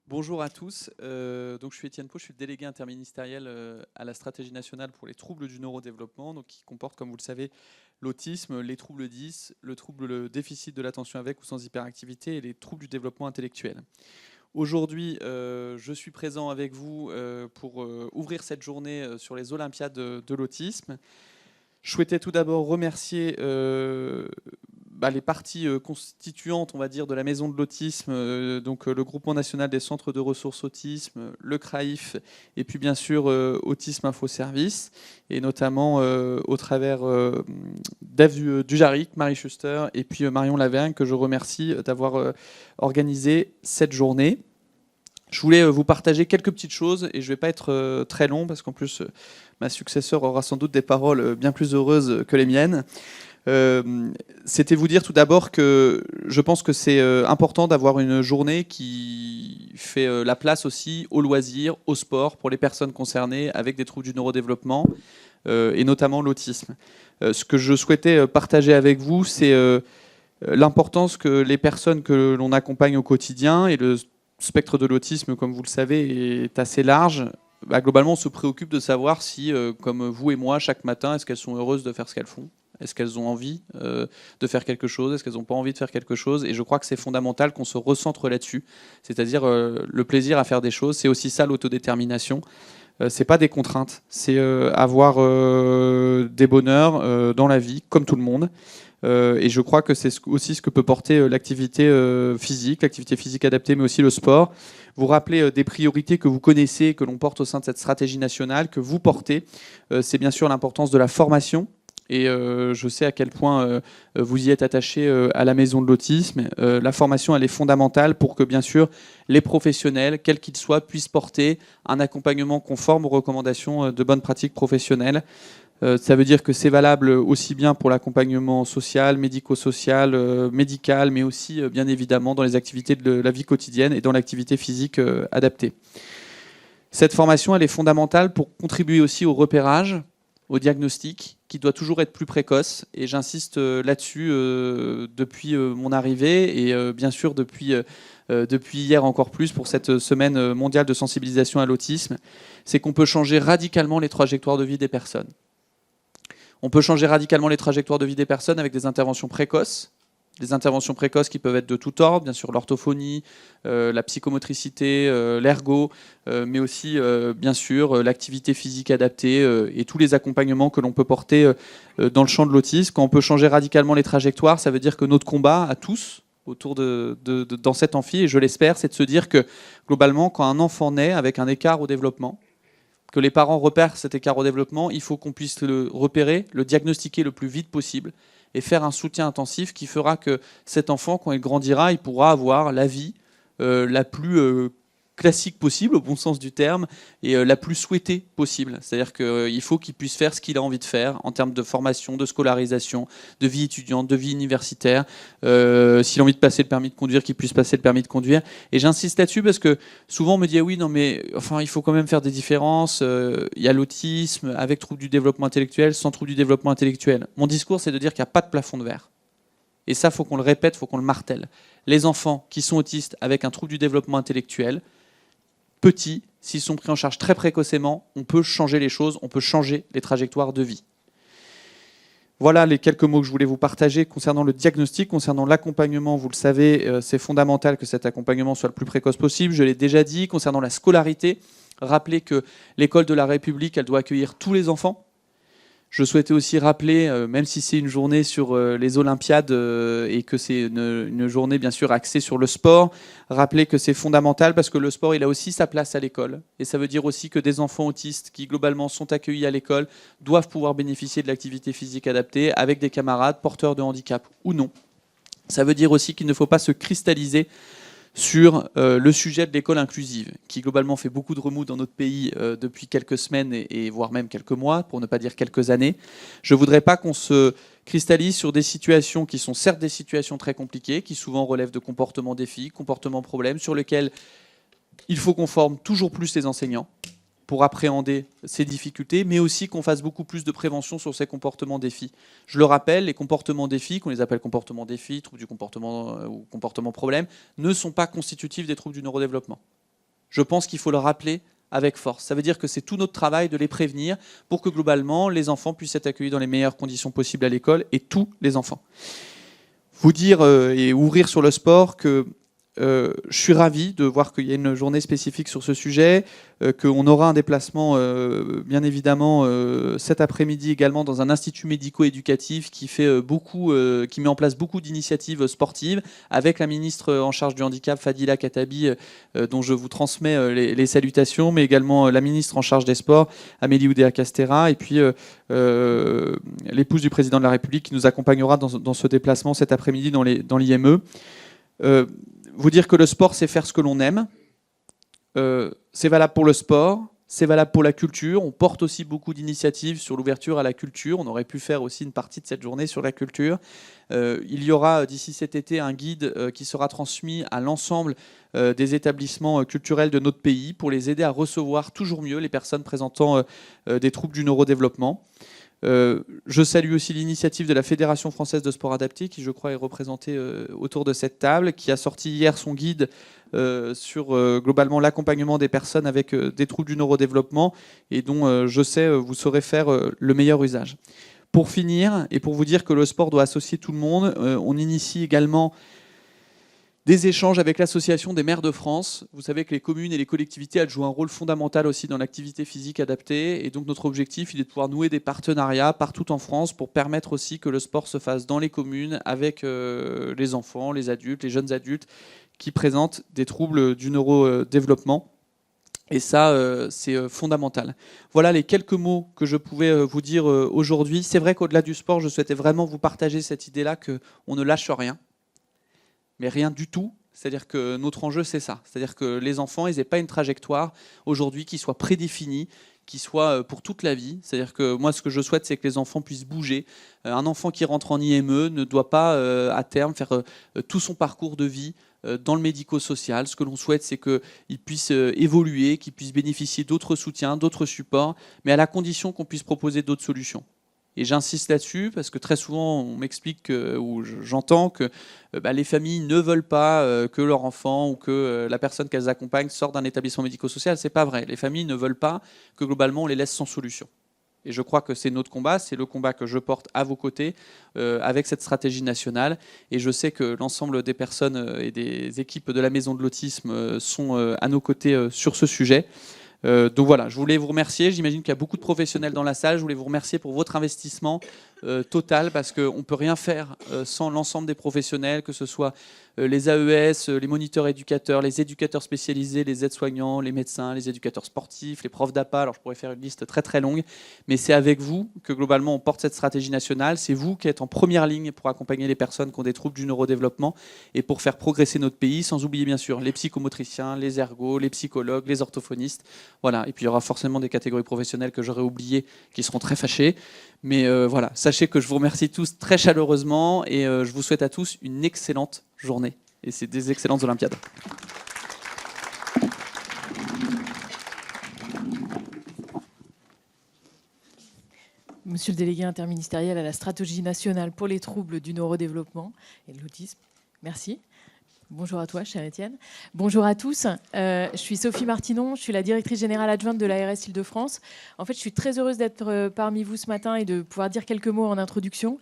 Bonjour à tous. Donc je suis Étienne Pau, je suis le délégué interministériel à la stratégie nationale pour les troubles du neurodéveloppement, donc qui comporte, comme vous le savez, l'autisme, les troubles 10, le déficit de l'attention avec ou sans hyperactivité et les troubles du développement intellectuel. Aujourd'hui, je suis présent avec vous pour ouvrir cette journée sur les Olympiades de l'autisme. Je souhaitais tout d'abord remercier les parties constituantes, on va dire, de la Maison de l'Autisme, donc le Groupement national des centres de ressources autisme, le CRAIF, et puis bien sûr Autisme Info Service, et notamment au travers d'Eve Dujaric, Marie Schuster, et puis Marion Lavergne, que je remercie d'avoir organisé cette journée. Je voulais vous partager quelques petites choses et je ne vais pas être très long parce qu'en plus ma successeur aura sans doute des paroles bien plus heureuses que les miennes. C'était vous dire tout d'abord que je pense que c'est important d'avoir une journée qui fait la place aussi aux loisirs, au sport pour les personnes concernées avec des troubles du neurodéveloppement et notamment l'autisme. Ce que je souhaitais partager avec vous, c'est l'importance que les personnes que l'on accompagne au quotidien, et le spectre de l'autisme, comme vous le savez, est assez large. Globalement, on se préoccupe de savoir si, comme vous et moi, chaque matin, est-ce qu'elles sont heureuses de faire ce qu'elles font ? Est-ce qu'elles ont envie de faire quelque chose ? Est-ce qu'elles n'ont pas envie de faire quelque chose ? Et je crois que c'est fondamental qu'on se recentre là-dessus, c'est-à-dire le plaisir à faire des choses. C'est aussi ça l'autodétermination. C'est pas des contraintes, c'est avoir des bonheurs dans la vie, comme tout le monde. Et je crois que c'est aussi ce que peut porter l'activité physique adaptée, mais aussi le sport. Vous rappelez des priorités que vous connaissez, que l'on porte au sein de cette stratégie nationale, que vous portez. C'est bien sûr l'importance de la formation. Et je sais à quel point vous y êtes attaché à la Maison de l'Autisme. La formation, elle est fondamentale pour que, bien sûr, les professionnels, quels qu'ils soient, puissent porter un accompagnement conforme aux recommandations de bonnes pratiques professionnelles. Ça veut dire que c'est valable aussi bien pour l'accompagnement social, médico-social, médical, mais aussi bien évidemment dans les activités de la vie quotidienne et dans l'activité physique adaptée. Cette formation, elle est fondamentale pour contribuer aussi au repérage, au diagnostic, qui doit toujours être plus précoce. Et j'insiste là-dessus depuis mon arrivée et bien sûr depuis hier encore plus pour cette semaine mondiale de sensibilisation à l'autisme. C'est qu'on peut changer radicalement les trajectoires de vie des personnes. On peut changer radicalement les trajectoires de vie des personnes avec des interventions précoces. Des interventions précoces qui peuvent être de tout ordre, bien sûr l'orthophonie, la psychomotricité, l'ergo, mais aussi bien sûr l'activité physique adaptée et tous les accompagnements que l'on peut porter dans le champ de l'autisme. Quand on peut changer radicalement les trajectoires, ça veut dire que notre combat à tous autour dans cet amphi, et je l'espère, c'est de se dire que globalement, quand un enfant naît avec un écart au développement, que les parents repèrent cet écart au développement, il faut qu'on puisse le repérer, le diagnostiquer le plus vite possible et faire un soutien intensif qui fera que cet enfant, quand il grandira, il pourra avoir la vie la plus classique possible, au bon sens du terme, et la plus souhaitée possible. C'est-à-dire qu'il faut qu'il puisse faire ce qu'il a envie de faire en termes de formation, de scolarisation, de vie étudiante, de vie universitaire. S'il a envie de passer le permis de conduire, qu'il puisse passer le permis de conduire. Et j'insiste là-dessus parce que souvent on me dit ah oui, non mais enfin il faut quand même faire des différences. Il y a l'autisme avec trouble du développement intellectuel, sans trouble du développement intellectuel. Mon discours, c'est de dire qu'il n'y a pas de plafond de verre. Et ça, il faut qu'on le répète, il faut qu'on le martèle. Les enfants qui sont autistes avec un trouble du développement intellectuel, petits, s'ils sont pris en charge très précocement, on peut changer les choses, on peut changer les trajectoires de vie. Voilà les quelques mots que je voulais vous partager concernant le diagnostic, concernant l'accompagnement. Vous le savez, c'est fondamental que cet accompagnement soit le plus précoce possible. Je l'ai déjà dit. Concernant la scolarité, rappelez que l'école de la République, elle doit accueillir tous les enfants. Je souhaitais aussi rappeler, même si c'est une journée sur les Olympiades et que c'est une journée bien sûr axée sur le sport, rappeler que c'est fondamental parce que le sport il a aussi sa place à l'école. Et ça veut dire aussi que des enfants autistes qui globalement sont accueillis à l'école doivent pouvoir bénéficier de l'activité physique adaptée avec des camarades porteurs de handicap ou non. Ça veut dire aussi qu'il ne faut pas se cristalliser sur le sujet de l'école inclusive, qui globalement fait beaucoup de remous dans notre pays depuis quelques semaines et voire même quelques mois, pour ne pas dire quelques années. Je ne voudrais pas qu'on se cristallise sur des situations qui sont certes des situations très compliquées, qui souvent relèvent de comportements défis, comportements problèmes, sur lesquels il faut qu'on forme toujours plus les enseignants pour appréhender ces difficultés, mais aussi qu'on fasse beaucoup plus de prévention sur ces comportements défis. Je le rappelle, les comportements défis, qu'on les appelle comportements défis, troubles du comportement ou comportements problèmes, ne sont pas constitutifs des troubles du neurodéveloppement. Je pense qu'il faut le rappeler avec force. Ça veut dire que c'est tout notre travail de les prévenir pour que globalement les enfants puissent être accueillis dans les meilleures conditions possibles à l'école, et tous les enfants. Vous dire et ouvrir sur le sport que je suis ravi de voir qu'il y a une journée spécifique sur ce sujet, qu'on aura un déplacement bien évidemment cet après-midi également dans un institut médico-éducatif qui fait qui met en place beaucoup d'initiatives sportives avec la ministre en charge du handicap Fadila Khattabi, dont je vous transmets les salutations, mais également la ministre en charge des sports Amélie Oudéa-Castéra, et puis l'épouse du président de la République qui nous accompagnera dans ce déplacement cet après-midi dans l'IME. Vous dire que le sport, c'est faire ce que l'on aime. C'est valable pour le sport, c'est valable pour la culture. On porte aussi beaucoup d'initiatives sur l'ouverture à la culture. On aurait pu faire aussi une partie de cette journée sur la culture. Il y aura d'ici cet été un guide qui sera transmis à l'ensemble des établissements culturels de notre pays pour les aider à recevoir toujours mieux les personnes présentant des troubles du neurodéveloppement. Je salue aussi l'initiative de la Fédération française de sport adapté, qui je crois est représentée autour de cette table, qui a sorti hier son guide sur globalement l'accompagnement des personnes avec des troubles du neurodéveloppement, et dont je sais vous saurez faire le meilleur usage. Pour finir, et pour vous dire que le sport doit associer tout le monde, on initie également des échanges avec l'Association des maires de France. Vous savez que les communes et les collectivités elles jouent un rôle fondamental aussi dans l'activité physique adaptée. Et donc notre objectif, il est de pouvoir nouer des partenariats partout en France pour permettre aussi que le sport se fasse dans les communes avec les enfants, les adultes, les jeunes adultes qui présentent des troubles du neurodéveloppement. Et ça, c'est fondamental. Voilà les quelques mots que je pouvais vous dire aujourd'hui. C'est vrai qu'au-delà du sport, je souhaitais vraiment vous partager cette idée-là qu'on ne lâche rien. Mais rien du tout. C'est-à-dire que notre enjeu, c'est ça. C'est-à-dire que les enfants, ils n'aient pas une trajectoire aujourd'hui qui soit prédéfinie, qui soit pour toute la vie. C'est-à-dire que moi, ce que je souhaite, c'est que les enfants puissent bouger. Un enfant qui rentre en IME ne doit pas, à terme, faire tout son parcours de vie dans le médico-social. Ce que l'on souhaite, c'est qu'il puisse évoluer, qu'il puisse bénéficier d'autres soutiens, d'autres supports, mais à la condition qu'on puisse proposer d'autres solutions. Et j'insiste là-dessus parce que très souvent, on m'explique ou j'entends que les familles ne veulent pas que leur enfant ou que la personne qu'elles accompagnent sorte d'un établissement médico-social. Ce n'est pas vrai. Les familles ne veulent pas que globalement on les laisse sans solution. Et je crois que c'est notre combat, c'est le combat que je porte à vos côtés avec cette stratégie nationale. Et je sais que l'ensemble des personnes et des équipes de la Maison de l'Autisme sont à nos côtés sur ce sujet. Donc voilà, je voulais vous remercier. J'imagine qu'il y a beaucoup de professionnels dans la salle. Je voulais vous remercier pour votre investissement total, parce qu'on ne peut rien faire sans l'ensemble des professionnels, que ce soit les AES, les moniteurs éducateurs, les éducateurs spécialisés, les aides-soignants, les médecins, les éducateurs sportifs, les profs d'APA. Alors je pourrais faire une liste très très longue, mais c'est avec vous que globalement on porte cette stratégie nationale. C'est vous qui êtes en première ligne pour accompagner les personnes qui ont des troubles du neurodéveloppement et pour faire progresser notre pays, sans oublier bien sûr les psychomotriciens, les ergots, les psychologues, les orthophonistes. Voilà. Et puis il y aura forcément des catégories professionnelles que j'aurais oubliées qui seront très fâchées. Mais voilà, sachez que je vous remercie tous très chaleureusement et je vous souhaite à tous une excellente journée. Et c'est des excellentes Olympiades. Monsieur le délégué interministériel à la stratégie nationale pour les troubles du neurodéveloppement et de l'autisme, merci. Bonjour à toi, cher Étienne. Bonjour à tous. Je suis Sophie Martinon, je suis la directrice générale adjointe de l'ARS Île-de-France. En fait, je suis très heureuse d'être parmi vous ce matin et de pouvoir dire quelques mots en introduction.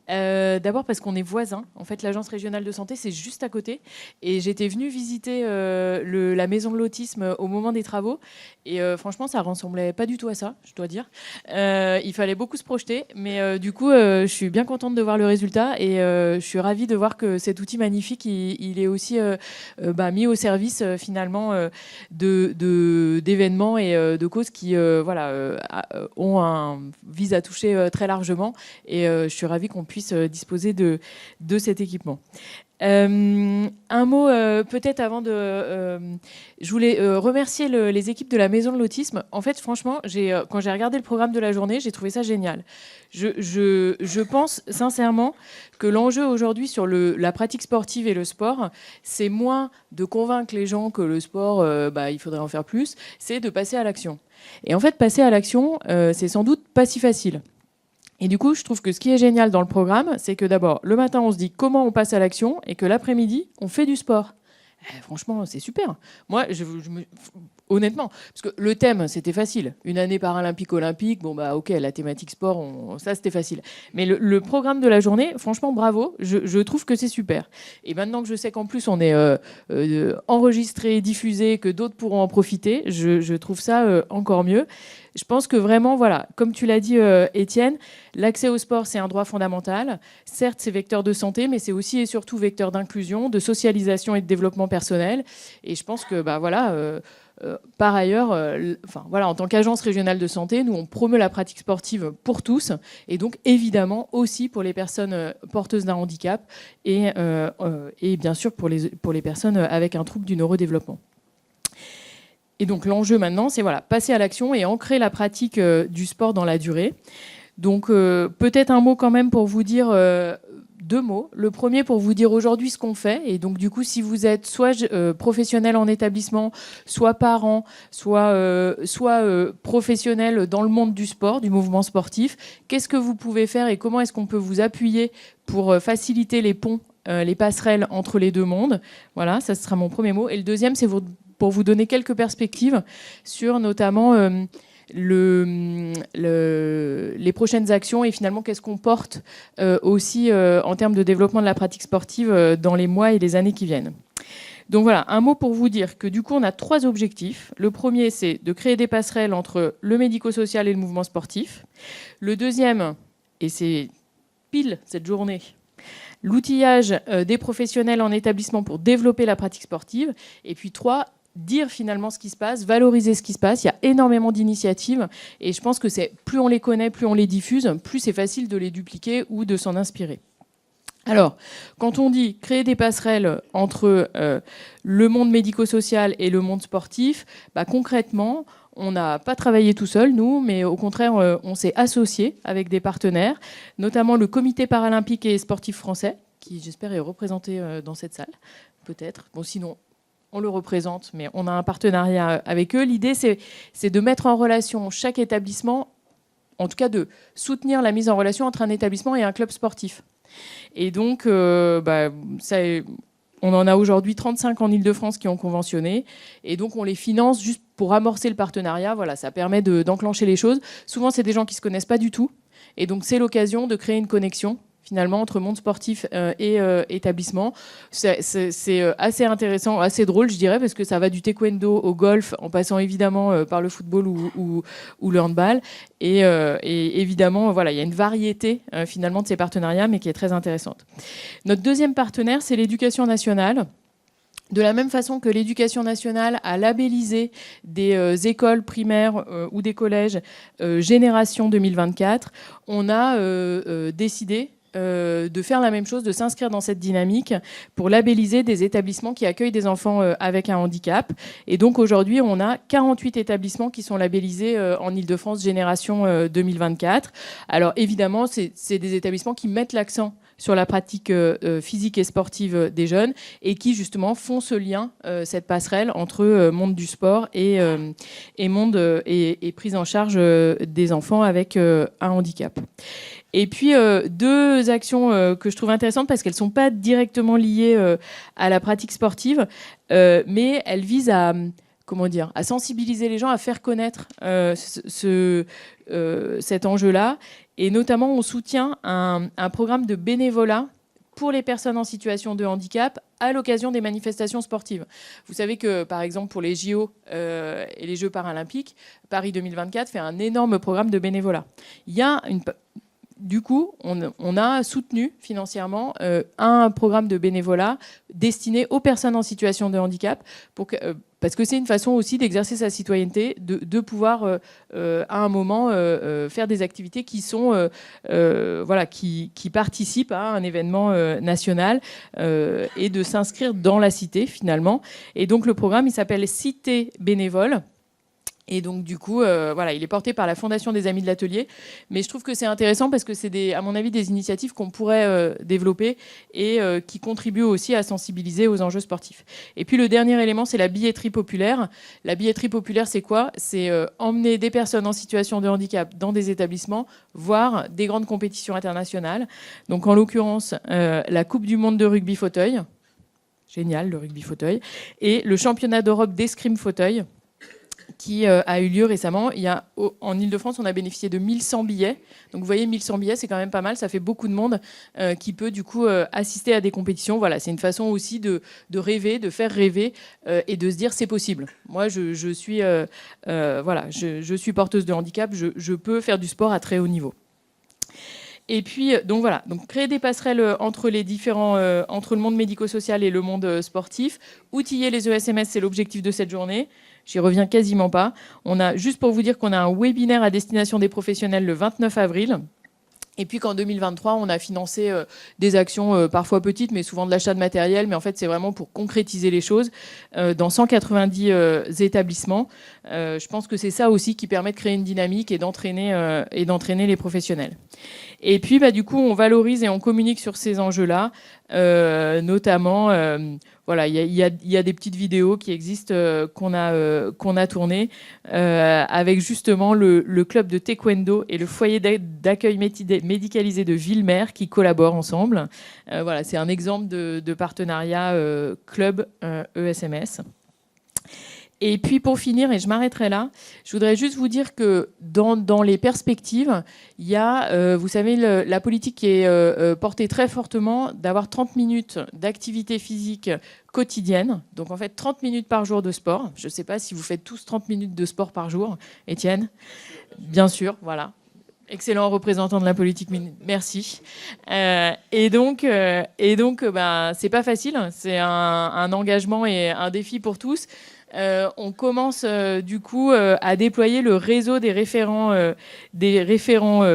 D'abord parce qu'on est voisins. En fait, l'agence régionale de santé, c'est juste à côté. Et j'étais venue visiter la maison de l'autisme au moment des travaux. Et franchement, ça ne ressemblait pas du tout à ça, je dois dire. Il fallait beaucoup se projeter. Mais du coup, je suis bien contente de voir le résultat. Et je suis ravie de voir que cet outil magnifique, il est aussi mis au service finalement d'événements et de causes qui visent à toucher très largement. Et je suis ravie qu'on puisse disposer de cet équipement. Un mot peut-être avant de... je voulais remercier les équipes de la Maison de l'Autisme. En fait, franchement, quand j'ai regardé le programme de la journée, j'ai trouvé ça génial. Je pense sincèrement que l'enjeu aujourd'hui sur la pratique sportive et le sport, c'est moins de convaincre les gens que le sport, il faudrait en faire plus, c'est de passer à l'action. Et en fait, passer à l'action, c'est sans doute pas si facile. Et du coup, je trouve que ce qui est génial dans le programme, c'est que d'abord, le matin, on se dit comment on passe à l'action et que l'après-midi, on fait du sport. Franchement, c'est super. Moi, honnêtement, parce que le thème, c'était facile. Une année paralympique-olympique, bon, bah, ok, la thématique sport, ça, c'était facile. Mais le programme de la journée, franchement, bravo. Je trouve que c'est super. Et maintenant que je sais qu'en plus, on est enregistré, diffusé, que d'autres pourront en profiter, je trouve ça encore mieux. Je pense que vraiment, voilà, comme tu l'as dit, Étienne, l'accès au sport, c'est un droit fondamental. Certes, c'est vecteur de santé, mais c'est aussi et surtout vecteur d'inclusion, de socialisation et de développement personnel. Et je pense que, bah, voilà, par ailleurs, voilà, en tant qu'agence régionale de santé, nous, on promeut la pratique sportive pour tous, et donc évidemment aussi pour les personnes porteuses d'un handicap et bien sûr pour les personnes avec un trouble du neurodéveloppement. Et donc l'enjeu maintenant, c'est voilà, passer à l'action et ancrer la pratique du sport dans la durée. Donc peut-être un mot quand même pour vous dire, 2 mots. Le premier pour vous dire aujourd'hui ce qu'on fait. Et donc du coup, si vous êtes soit professionnel en établissement, soit parent, soit professionnel dans le monde du sport, du mouvement sportif, qu'est-ce que vous pouvez faire et comment est-ce qu'on peut vous appuyer pour faciliter les ponts, les passerelles entre les deux mondes. Voilà, ça sera mon premier mot. Et le deuxième, c'est pour vous donner quelques perspectives sur notamment les prochaines actions et finalement qu'est-ce qu'on porte aussi en termes de développement de la pratique sportive dans les mois et les années qui viennent. Donc voilà, un mot pour vous dire que du coup on a 3 objectifs. Le premier, c'est de créer des passerelles entre le médico-social et le mouvement sportif. Le deuxième, et c'est pile cette journée, l'outillage des professionnels en établissement pour développer la pratique sportive. Et puis 3, dire finalement ce qui se passe, valoriser ce qui se passe. Il y a énormément d'initiatives et je pense que plus on les connaît, plus on les diffuse, plus c'est facile de les dupliquer ou de s'en inspirer. Alors, quand on dit créer des passerelles entre le monde médico-social et le monde sportif, bah, concrètement, on n'a pas travaillé tout seul, nous, mais au contraire, on s'est associé avec des partenaires, notamment le Comité paralympique et sportif français, qui j'espère est représenté dans cette salle, peut-être. Bon, sinon, on le représente, mais on a un partenariat avec eux. L'idée, c'est de mettre en relation chaque établissement, en tout cas de soutenir la mise en relation entre un établissement et un club sportif. Et donc, on en a aujourd'hui 35 en Ile-de-France qui ont conventionné. Et donc, on les finance juste pour amorcer le partenariat. Voilà, ça permet d'enclencher les choses. Souvent, c'est des gens qui ne se connaissent pas du tout. Et donc, c'est l'occasion de créer une connexion finalement entre monde sportif et établissement. C'est assez intéressant, assez drôle, je dirais, parce que ça va du taekwondo au golf, en passant évidemment par le football ou le handball. Et évidemment, voilà, il y a une variété finalement de ces partenariats, mais qui est très intéressante. Notre deuxième partenaire, c'est l'éducation nationale. De la même façon que l'éducation nationale a labellisé des écoles primaires ou des collèges Génération 2024, on a décidé de faire la même chose, de s'inscrire dans cette dynamique pour labelliser des établissements qui accueillent des enfants avec un handicap. Et donc aujourd'hui, on a 48 établissements qui sont labellisés en Ile-de-France Génération 2024. Alors évidemment, c'est des établissements qui mettent l'accent sur la pratique physique et sportive des jeunes et qui justement font ce lien, cette passerelle entre monde du sport et prise en charge des enfants avec un handicap. Et puis, 2 actions que je trouve intéressantes parce qu'elles ne sont pas directement liées à la pratique sportive, mais elles visent à sensibiliser les gens, à faire connaître cet enjeu-là. Et notamment, on soutient un programme de bénévolat pour les personnes en situation de handicap à l'occasion des manifestations sportives. Vous savez que, par exemple, pour les JO et les Jeux paralympiques, Paris 2024 fait un énorme programme de bénévolat. Du coup, on a soutenu financièrement un programme de bénévolat destiné aux personnes en situation de handicap parce que c'est une façon aussi d'exercer sa citoyenneté, de pouvoir à un moment faire des activités qui sont qui participent à un événement national et de s'inscrire dans la cité finalement. Et donc le programme, il s'appelle Cité bénévole. Et donc, du coup, il est porté par la Fondation des Amis de l'Atelier. Mais je trouve que c'est intéressant parce que c'est, à mon avis, des initiatives qu'on pourrait développer et qui contribuent aussi à sensibiliser aux enjeux sportifs. Et puis, le dernier élément, c'est la billetterie populaire. La billetterie populaire, c'est quoi ? C'est emmener des personnes en situation de handicap dans des établissements, voire des grandes compétitions internationales. Donc, en l'occurrence, la Coupe du monde de rugby fauteuil. génial, le rugby fauteuil, et le championnat d'Europe d'escrime fauteuil, qui a eu lieu récemment. En Ile-de-France, on a bénéficié de 1100 billets. Donc vous voyez, 1100 billets, c'est quand même pas mal. Ça fait beaucoup de monde qui peut du coup assister à des compétitions. Voilà, c'est une façon aussi de rêver, de faire rêver et de se dire c'est possible. Moi, je suis porteuse de handicap. Je peux faire du sport à très haut niveau. Et puis, donc voilà, donc créer des passerelles entre les différents, entre le monde médico-social et le monde sportif. Outiller les ESMS, c'est l'objectif de cette journée. J'y reviens quasiment pas. Juste pour vous dire qu'on a un webinaire à destination des professionnels le 29 avril. Et puis qu'en 2023, on a financé des actions parfois petites, mais souvent de l'achat de matériel. Mais en fait, c'est vraiment pour concrétiser les choses dans 190 établissements. Je pense que c'est ça aussi qui permet de créer une dynamique et d'entraîner les professionnels. Et puis, du coup, on valorise et on communique sur ces enjeux-là, notamment... voilà, il y a des petites vidéos qui existent qu'on a tournées avec justement le club de taekwondo et le foyer d'accueil médicalisé de Villemer qui collaborent ensemble. Voilà, c'est un exemple de partenariat club ESMS. Et puis pour finir, et je m'arrêterai là, je voudrais juste vous dire que dans les perspectives, il y a, vous savez, la politique qui est portée très fortement d'avoir 30 minutes d'activité physique quotidienne. Donc en fait, 30 minutes par jour de sport. Je ne sais pas si vous faites tous 30 minutes de sport par jour. Étienne ? Bien sûr, voilà. Excellent représentant de la politique, merci. Et donc, c'est pas facile. C'est un engagement et un défi pour tous. On commence du coup à déployer le réseau des référents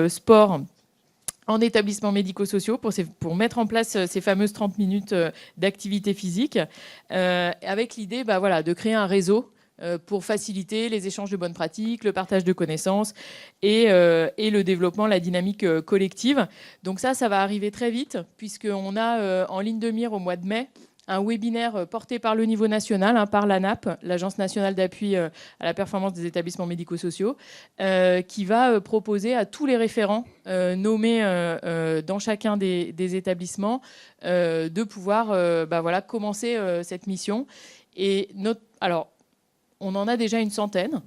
sport en établissements médico-sociaux pour mettre en place ces fameuses 30 minutes d'activité physique, avec l'idée de créer un réseau pour faciliter les échanges de bonnes pratiques, le partage de connaissances et le développement, la dynamique collective. Donc ça va arriver très vite, puisqu'on a en ligne de mire au mois de mai un webinaire porté par le niveau national, par l'ANAP, l'Agence nationale d'appui à la performance des établissements médico-sociaux, qui va proposer à tous les référents nommés dans chacun des établissements de pouvoir commencer cette mission. Et alors, on en a déjà une centaine.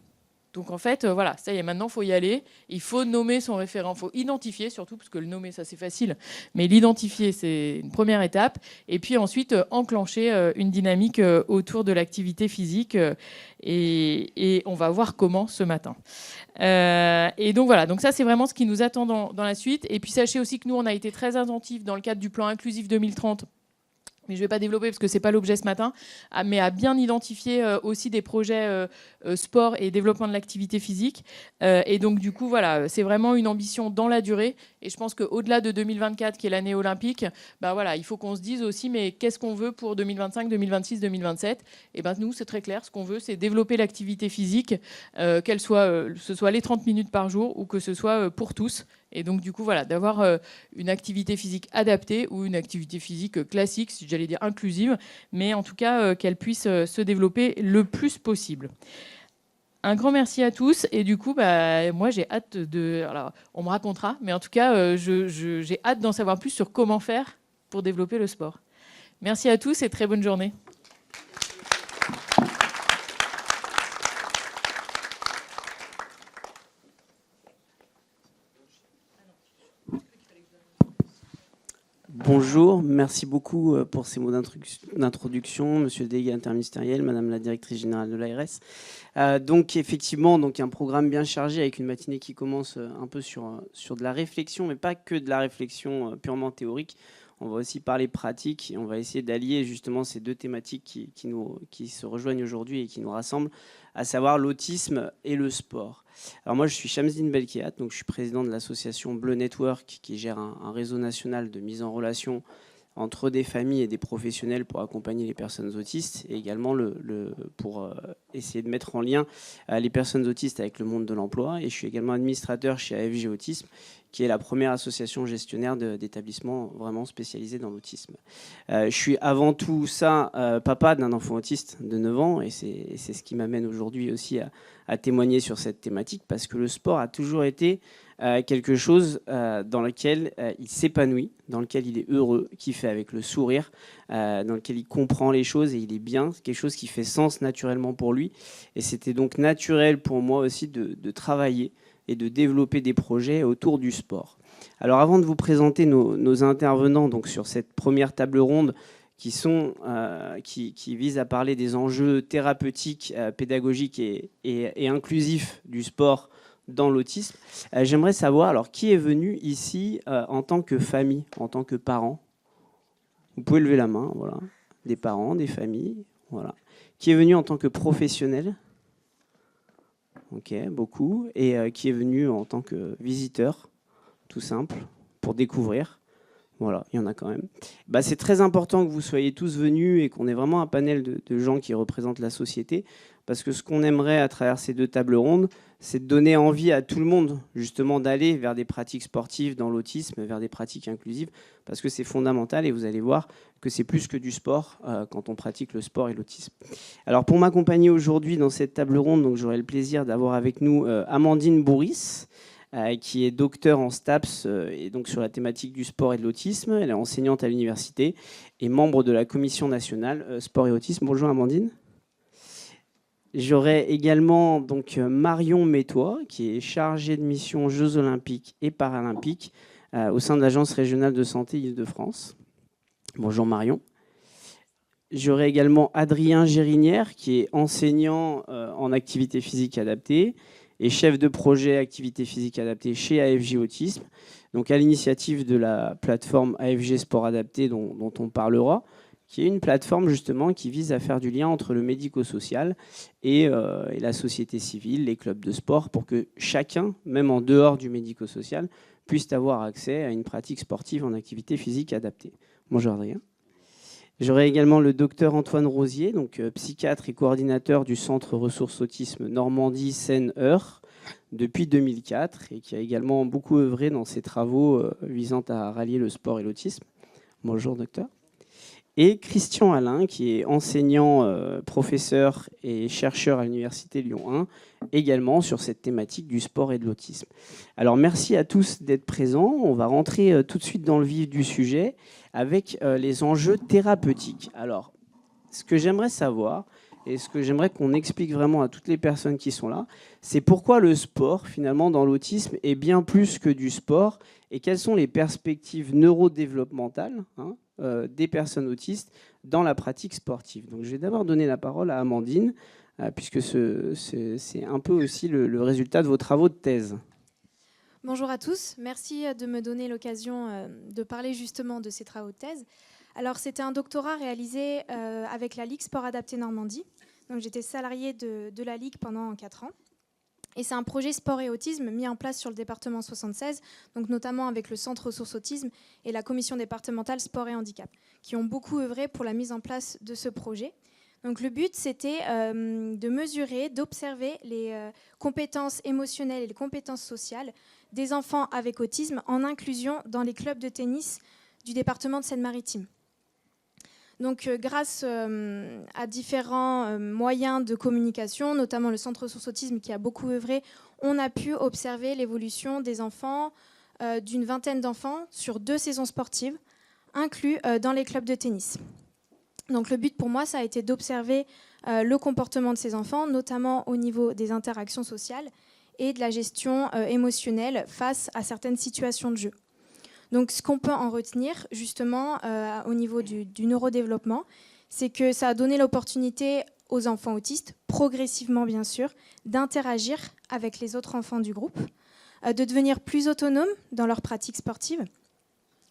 Donc en fait, ça y est, maintenant, il faut y aller. Il faut nommer son référent. Il faut identifier surtout, parce que le nommer, ça c'est facile. Mais l'identifier, c'est une première étape. Et puis ensuite, enclencher une dynamique autour de l'activité physique. Et on va voir comment ce matin. Et donc voilà, donc ça c'est vraiment ce qui nous attend dans la suite. Et puis sachez aussi que nous, on a été très attentifs dans le cadre du plan inclusif 2030. Mais je ne vais pas développer parce que ce n'est pas l'objet ce matin, mais à bien identifier aussi des projets sport et développement de l'activité physique. Et donc, du coup, voilà, c'est vraiment une ambition dans la durée. Et je pense qu'au-delà de 2024, qui est l'année olympique, il faut qu'on se dise aussi, mais qu'est-ce qu'on veut pour 2025, 2026, 2027 ? Et nous, c'est très clair. Ce qu'on veut, c'est développer l'activité physique, ce soit les 30 minutes par jour ou que ce soit pour tous. Et donc, du coup, voilà, d'avoir une activité physique adaptée ou une activité physique classique, si j'allais dire inclusive, mais en tout cas, qu'elle puisse se développer le plus possible. Un grand merci à tous. Et du coup, moi, j'ai hâte de... Alors, on me racontera, mais en tout cas, j'ai hâte d'en savoir plus sur comment faire pour développer le sport. Merci à tous et très bonne journée. Bonjour, merci beaucoup pour ces mots d'introduction, monsieur le délégué interministériel, madame la directrice générale de l'ARS. Donc effectivement, il y a un programme bien chargé avec une matinée qui commence un peu sur de la réflexion, mais pas que de la réflexion purement théorique. On va aussi parler pratique et on va essayer d'allier justement ces deux thématiques qui se rejoignent aujourd'hui et qui nous rassemblent, à savoir l'autisme et le sport. Alors moi, je suis Shamsdine Belkheat, donc je suis président de l'association Bleu Network qui gère un réseau national de mise en relation entre des familles et des professionnels pour accompagner les personnes autistes et également pour essayer de mettre en lien les personnes autistes avec le monde de l'emploi. Et je suis également administrateur chez AFG Autisme qui est la première association gestionnaire d'établissements vraiment spécialisés dans l'autisme. Je suis avant tout ça papa d'un enfant autiste de 9 ans, et c'est ce qui m'amène aujourd'hui aussi à témoigner sur cette thématique, parce que le sport a toujours été quelque chose dans lequel il s'épanouit, dans lequel il est heureux, qui fait avec le sourire, dans lequel il comprend les choses et il est bien. C'est quelque chose qui fait sens naturellement pour lui. Et c'était donc naturel pour moi aussi de travailler et de développer des projets autour du sport. Alors avant de vous présenter nos intervenants donc sur cette première table ronde qui visent à parler des enjeux thérapeutiques, pédagogiques et inclusifs du sport dans l'autisme, j'aimerais savoir alors qui est venu ici en tant que famille, en tant que parent. Vous pouvez lever la main, voilà. Des parents, des familles, voilà. Qui est venu en tant que professionnel? Ok, beaucoup. Et qui est venu en tant que visiteur, tout simple, pour découvrir. Voilà, il y en a quand même. C'est très important que vous soyez tous venus et qu'on ait vraiment un panel de gens qui représentent la société, parce que ce qu'on aimerait à travers ces deux tables rondes, c'est de donner envie à tout le monde justement d'aller vers des pratiques sportives dans l'autisme, vers des pratiques inclusives, parce que c'est fondamental et vous allez voir que c'est plus que du sport quand on pratique le sport et l'autisme. Alors pour m'accompagner aujourd'hui dans cette table ronde, donc j'aurai le plaisir d'avoir avec nous Amandine Bourris, qui est docteure en STAPS et donc sur la thématique du sport et de l'autisme. Elle est enseignante à l'université et membre de la commission nationale sport et autisme. Bonjour Amandine. J'aurai également donc Marion Métois, qui est chargée de mission Jeux Olympiques et Paralympiques au sein de l'Agence régionale de santé Île-de-France. Bonjour Marion. J'aurai également Adrien Gérinière, qui est enseignant en activité physique adaptée et chef de projet activité physique adaptée chez AFJ Autisme, donc à l'initiative de la plateforme AFG Sport Adapté dont on parlera, qui est une plateforme justement qui vise à faire du lien entre le médico-social et la société civile, les clubs de sport, pour que chacun, même en dehors du médico-social, puisse avoir accès à une pratique sportive en activité physique adaptée. Bonjour Adrien. J'aurai également le docteur Antoine Rosier, donc psychiatre et coordinateur du Centre Ressources Autisme Normandie Seine-Eure depuis 2004 et qui a également beaucoup œuvré dans ses travaux visant à rallier le sport et l'autisme. Bonjour docteur. Et Christian Alain, qui est enseignant, professeur et chercheur à l'Université Lyon 1, également sur cette thématique du sport et de l'autisme. Alors merci à tous d'être présents. On va rentrer tout de suite dans le vif du sujet avec les enjeux thérapeutiques. Alors, ce que j'aimerais savoir, et ce que j'aimerais qu'on explique vraiment à toutes les personnes qui sont là, c'est pourquoi le sport, finalement, dans l'autisme, est bien plus que du sport, et quelles sont les perspectives neurodéveloppementales des personnes autistes dans la pratique sportive. Donc, je vais d'abord donner la parole à Amandine, puisque c'est un peu aussi le résultat de vos travaux de thèse. Bonjour à tous, merci de me donner l'occasion de parler justement de ces travaux de thèse. Alors, c'était un doctorat réalisé avec la Ligue Sport Adapté Normandie. Donc, j'étais salariée de la Ligue pendant 4 ans. Et c'est un projet sport et autisme mis en place sur le département 76, donc notamment avec le Centre Ressources Autisme et la commission départementale sport et handicap, qui ont beaucoup œuvré pour la mise en place de ce projet. Donc le but, c'était de mesurer, d'observer les compétences émotionnelles et les compétences sociales des enfants avec autisme en inclusion dans les clubs de tennis du département de Seine-Maritime. Donc, grâce à différents moyens de communication, notamment le Centre Ressources Autisme qui a beaucoup œuvré, on a pu observer l'évolution des enfants, d'une vingtaine d'enfants, sur 2 saisons sportives, inclus dans les clubs de tennis. Donc, le but pour moi, ça a été d'observer le comportement de ces enfants, notamment au niveau des interactions sociales et de la gestion émotionnelle face à certaines situations de jeu. Donc, ce qu'on peut en retenir, justement, au niveau du neurodéveloppement, c'est que ça a donné l'opportunité aux enfants autistes, progressivement bien sûr, d'interagir avec les autres enfants du groupe, de devenir plus autonomes dans leurs pratiques sportives.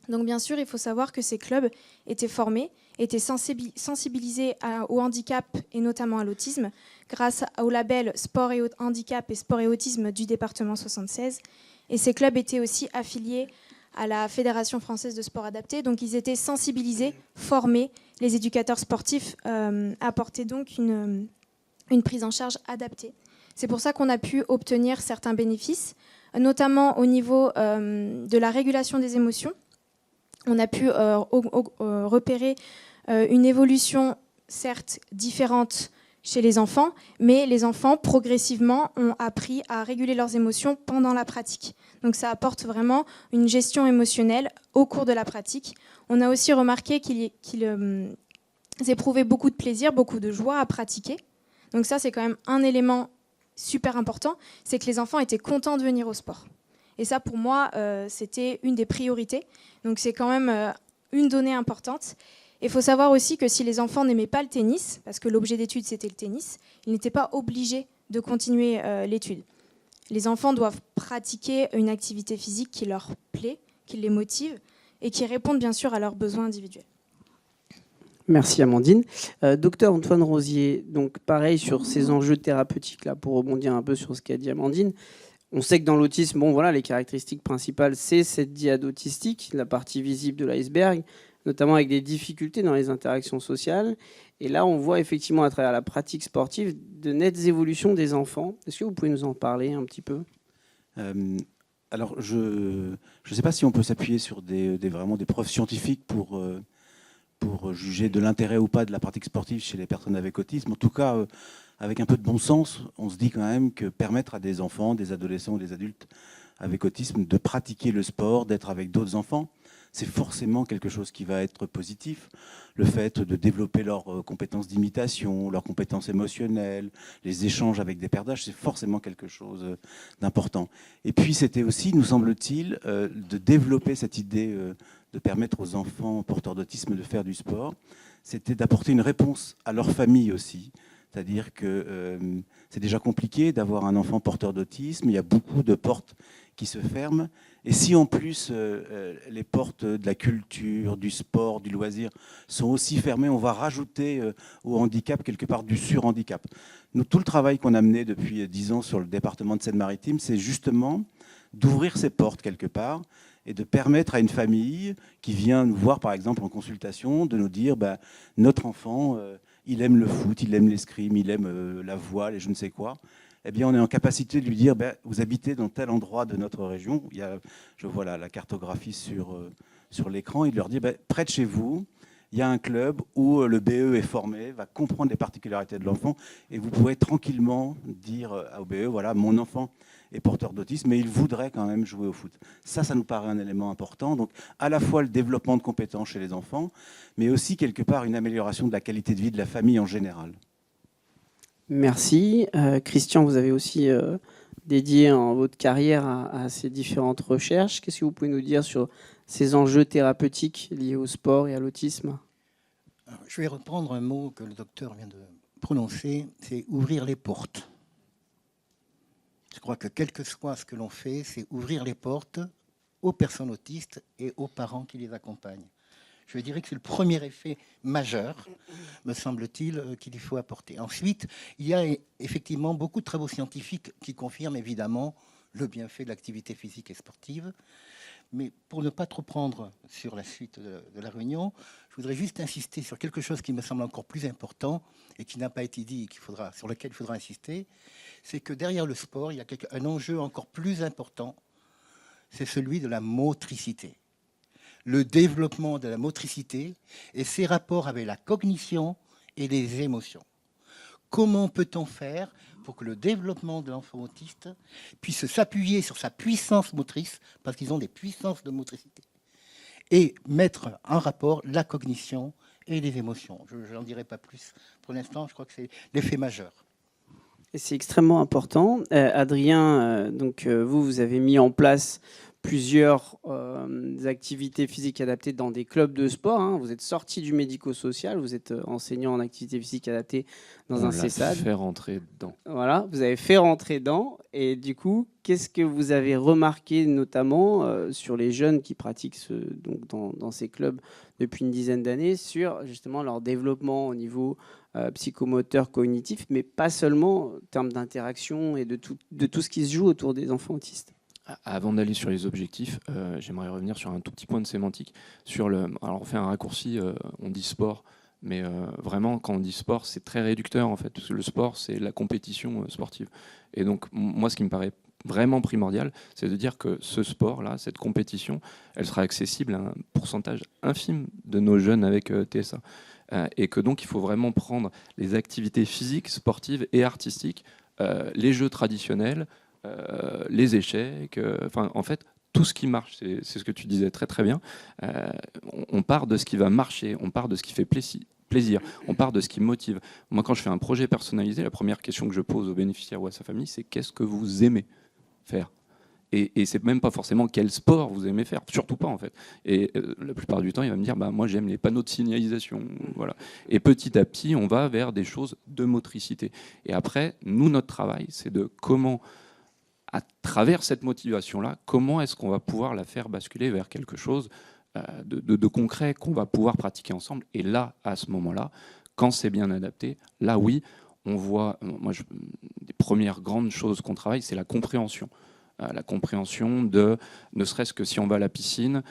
Donc, bien sûr, il faut savoir que ces clubs étaient formés, étaient sensibilisés au handicap et notamment à l'autisme, grâce au label Sport et Handicap et Sport et Autisme du département 76. Et ces clubs étaient aussi affiliés à la Fédération française de sport adapté. Donc, ils étaient sensibilisés, formés. Les éducateurs sportifs apportaient donc une prise en charge adaptée. C'est pour ça qu'on a pu obtenir certains bénéfices, notamment au niveau de la régulation des émotions. On a pu repérer une évolution certes différente chez les enfants, mais les enfants progressivement ont appris à réguler leurs émotions pendant la pratique. Donc ça apporte vraiment une gestion émotionnelle au cours de la pratique. On a aussi remarqué qu'ils éprouvaient beaucoup de plaisir, beaucoup de joie à pratiquer. Donc ça, c'est quand même un élément super important, c'est que les enfants étaient contents de venir au sport. Et ça, pour moi, c'était une des priorités. Donc c'est quand même une donnée importante. Il faut savoir aussi que si les enfants n'aimaient pas le tennis, parce que l'objet d'étude c'était le tennis, ils n'étaient pas obligés de continuer l'étude. Les enfants doivent pratiquer une activité physique qui leur plaît, qui les motive et qui réponde bien sûr à leurs besoins individuels. Merci Amandine. Docteur Antoine Rosier, donc pareil sur ces enjeux thérapeutiques, là, pour rebondir un peu sur ce qu'a dit Amandine. On sait que dans l'autisme, bon, voilà, les caractéristiques principales, c'est cette dyade autistique, la partie visible de l'iceberg, notamment avec des difficultés dans les interactions sociales. Et là, on voit effectivement à travers la pratique sportive de nettes évolutions des enfants. Est-ce que vous pouvez nous en parler un petit peu ? Alors, je ne sais pas si on peut s'appuyer sur vraiment des preuves scientifiques pour juger de l'intérêt ou pas de la pratique sportive chez les personnes avec autisme. En tout cas, avec un peu de bon sens, on se dit quand même que permettre à des enfants, des adolescents ou des adultes avec autisme de pratiquer le sport, d'être avec d'autres enfants, c'est forcément quelque chose qui va être positif. Le fait de développer leurs compétences d'imitation, leurs compétences émotionnelles, les échanges avec des pairs d'âge, c'est forcément quelque chose d'important. Et puis c'était aussi, nous semble-t-il, de développer cette idée de permettre aux enfants porteurs d'autisme de faire du sport. C'était d'apporter une réponse à leur famille aussi. C'est-à-dire que c'est déjà compliqué d'avoir un enfant porteur d'autisme, il y a beaucoup de portes qui se ferment. Et si en plus les portes de la culture, du sport, du loisir sont aussi fermées, on va rajouter au handicap quelque part du surhandicap. Nous, tout le travail qu'on a mené depuis 10 ans sur le département de Seine-Maritime, c'est justement d'ouvrir ces portes quelque part et de permettre à une famille qui vient nous voir par exemple en consultation de nous dire notre enfant... il aime le foot, il aime l'escrime, il aime la voile et je ne sais quoi, eh bien, on est en capacité de lui dire vous habitez dans tel endroit de notre région. Je vois la cartographie sur l'écran et de leur dire près de chez vous, il y a un club où le BE est formé, va comprendre les particularités de l'enfant et vous pourrez tranquillement dire au BE voilà, mon enfant est porteur d'autisme, mais il voudrait quand même jouer au foot. Ça nous paraît un élément important. Donc, à la fois le développement de compétences chez les enfants, mais aussi, quelque part, une amélioration de la qualité de vie de la famille en général. Merci. Christian, vous avez aussi dédié votre carrière à ces différentes recherches. Qu'est-ce que vous pouvez nous dire sur ces enjeux thérapeutiques liés au sport et à l'autisme ? Je vais reprendre un mot que le docteur vient de prononcer, c'est ouvrir les portes. Je crois que quel que soit ce que l'on fait, c'est ouvrir les portes aux personnes autistes et aux parents qui les accompagnent. Je dirais que c'est le premier effet majeur, me semble-t-il, qu'il faut apporter. Ensuite, il y a effectivement beaucoup de travaux scientifiques qui confirment évidemment le bienfait de l'activité physique et sportive. Mais pour ne pas trop prendre sur la suite de la réunion, je voudrais juste insister sur quelque chose qui me semble encore plus important et qui n'a pas été dit et sur lequel il faudra insister, c'est que derrière le sport, il y a un enjeu encore plus important, c'est celui de la motricité. Le développement de la motricité et ses rapports avec la cognition et les émotions. Comment peut-on faire pour que le développement de l'enfant autiste puisse s'appuyer sur sa puissance motrice, parce qu'ils ont des puissances de motricité, et mettre en rapport la cognition et les émotions. Je n'en dirai pas plus. Pour l'instant, je crois que c'est l'effet majeur. Et c'est extrêmement important. Adrien, vous avez mis en place plusieurs activités physiques adaptées dans des clubs de sport. Hein. Vous êtes sorti du médico-social, vous êtes enseignant en activité physique adaptée dans un CESAD. Fait rentrer dedans. Voilà, vous avez fait rentrer dedans. Et du coup, qu'est-ce que vous avez remarqué notamment sur les jeunes qui pratiquent dans ces clubs depuis une dizaine d'années sur justement leur développement au niveau psychomoteur, cognitif, mais pas seulement en termes d'interaction et de tout ce qui se joue autour des enfants autistes? Avant d'aller sur les objectifs, j'aimerais revenir sur un tout petit point de sémantique. Alors on fait un raccourci, on dit sport, Mais vraiment, quand on dit sport, c'est très réducteur en fait, parce que le sport, c'est la compétition sportive. Et donc, moi, ce qui me paraît vraiment primordial, c'est de dire que ce sport-là, cette compétition, elle sera accessible à un pourcentage infime de nos jeunes avec TSA. Et que donc, il faut vraiment prendre les activités physiques, sportives et artistiques, les jeux traditionnels, les échecs, en fait, tout ce qui marche, c'est ce que tu disais très très bien. On part de ce qui va marcher, on part de ce qui fait plaisir, on part de ce qui motive. Moi, quand je fais un projet personnalisé, la première question que je pose au bénéficiaire ou à sa famille, c'est qu'est-ce que vous aimez faire ? Et c'est même pas forcément quel sport vous aimez faire, surtout pas en fait. Et la plupart du temps, il va me dire, moi j'aime les panneaux de signalisation, voilà. Et petit à petit, on va vers des choses de motricité. Et après, nous, notre travail, c'est de comment, à travers cette motivation-là, comment est-ce qu'on va pouvoir la faire basculer vers quelque chose de concret qu'on va pouvoir pratiquer ensemble. Et là, à ce moment-là, quand c'est bien adapté, là oui, on voit, les premières grandes choses qu'on travaille, c'est la compréhension. La compréhension de, ne serait-ce que si on va à la piscine,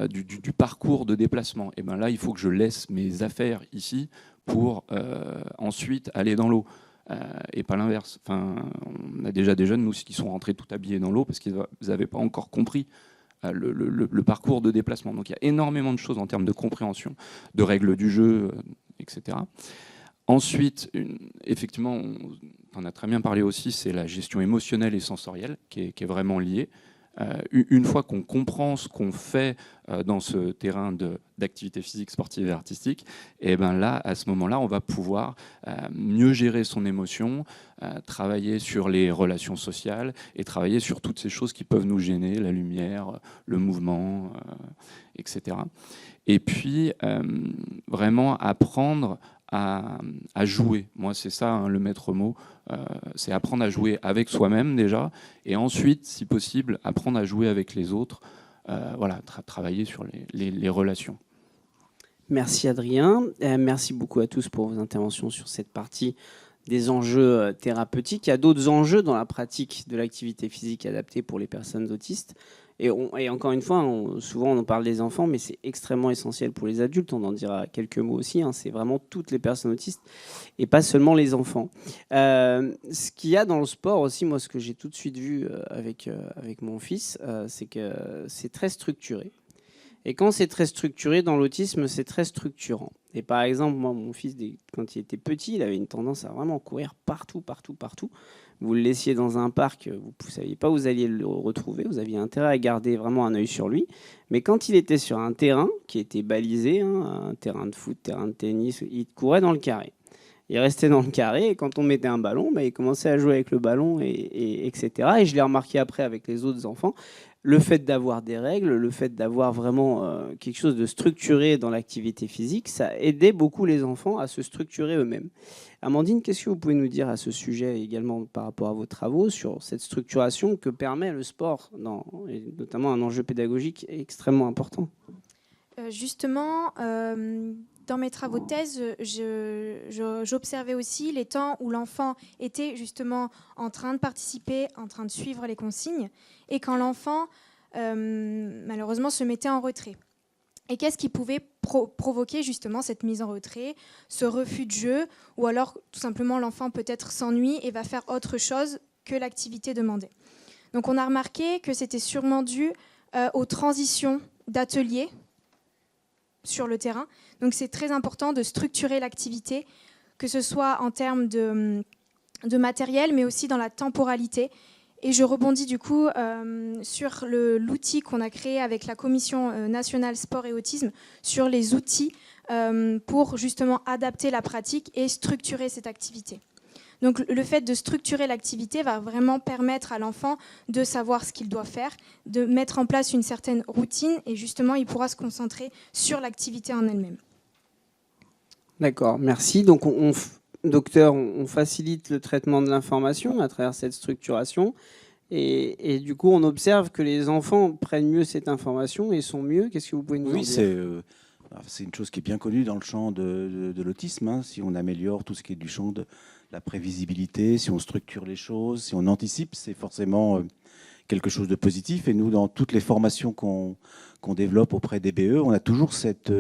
du parcours de déplacement. Et bien là, il faut que je laisse mes affaires ici pour ensuite aller dans l'eau. Et pas l'inverse. Enfin, on a déjà des jeunes, nous, qui sont rentrés tout habillés dans l'eau parce qu'ils n'avaient pas encore compris le parcours de déplacement. Donc il y a énormément de choses en termes de compréhension, de règles du jeu, etc. Ensuite, effectivement, on en a très bien parlé aussi, c'est la gestion émotionnelle et sensorielle qui est vraiment liée. Une fois qu'on comprend ce qu'on fait dans ce terrain d'activité physique, sportive et artistique, et ben là, à ce moment-là, on va pouvoir mieux gérer son émotion, travailler sur les relations sociales et travailler sur toutes ces choses qui peuvent nous gêner, la lumière, le mouvement, etc. Et puis, vraiment apprendre à jouer. Moi, c'est ça, hein, le maître mot. C'est apprendre à jouer avec soi-même déjà, et ensuite, si possible, apprendre à jouer avec les autres. Voilà, travailler sur les relations. Merci Adrien. Merci beaucoup à tous pour vos interventions sur cette partie des enjeux thérapeutiques. Il y a d'autres enjeux dans la pratique de l'activité physique adaptée pour les personnes autistes. Et encore une fois, souvent on en parle des enfants, mais c'est extrêmement essentiel pour les adultes. On en dira quelques mots aussi. C'est vraiment toutes les personnes autistes et pas seulement les enfants. Ce qu'il y a dans le sport aussi, moi, ce que j'ai tout de suite vu avec mon fils, c'est que c'est très structuré. Et quand c'est très structuré dans l'autisme, c'est très structurant. Et par exemple, moi, mon fils, quand il était petit, il avait une tendance à vraiment courir partout, partout, partout. Vous le laissiez dans un parc, vous ne saviez pas où vous alliez le retrouver, vous aviez intérêt à garder vraiment un œil sur lui. Mais quand il était sur un terrain qui était balisé, un terrain de foot, terrain de tennis, il courait dans le carré. Il restait dans le carré et quand on mettait un ballon, il commençait à jouer avec le ballon, etc. Et je l'ai remarqué après avec les autres enfants. Le fait d'avoir des règles, le fait d'avoir vraiment quelque chose de structuré dans l'activité physique, ça aidait beaucoup les enfants à se structurer eux-mêmes. Amandine, qu'est-ce que vous pouvez nous dire à ce sujet également par rapport à vos travaux sur cette structuration que permet le sport, et notamment un enjeu pédagogique extrêmement important ? Justement, dans mes travaux de thèse, j'observais aussi les temps où l'enfant était justement en train de participer, en train de suivre les consignes, et quand l'enfant, malheureusement, se mettait en retrait. Et qu'est-ce qui pouvait provoquer justement cette mise en retrait, ce refus de jeu, ou alors tout simplement l'enfant peut-être s'ennuie et va faire autre chose que l'activité demandée. Donc on a remarqué que c'était sûrement dû aux transitions d'ateliers sur le terrain. Donc c'est très important de structurer l'activité, que ce soit en termes de matériel, mais aussi dans la temporalité. Et je rebondis du coup sur l'outil qu'on a créé avec la Commission nationale sport et autisme, sur les outils pour justement adapter la pratique et structurer cette activité. Donc le fait de structurer l'activité va vraiment permettre à l'enfant de savoir ce qu'il doit faire, de mettre en place une certaine routine et justement il pourra se concentrer sur l'activité en elle-même. D'accord, merci. Donc docteur, on facilite le traitement de l'information à travers cette structuration et du coup on observe que les enfants prennent mieux cette information et sont mieux. Qu'est-ce que vous pouvez nous en dire ? C'est une chose qui est bien connue dans le champ de l'autisme. Si on améliore tout ce qui est du champ la prévisibilité, si on structure les choses, si on anticipe, c'est forcément quelque chose de positif. Et nous, dans toutes les formations qu'on développe auprès des BE, on a toujours cette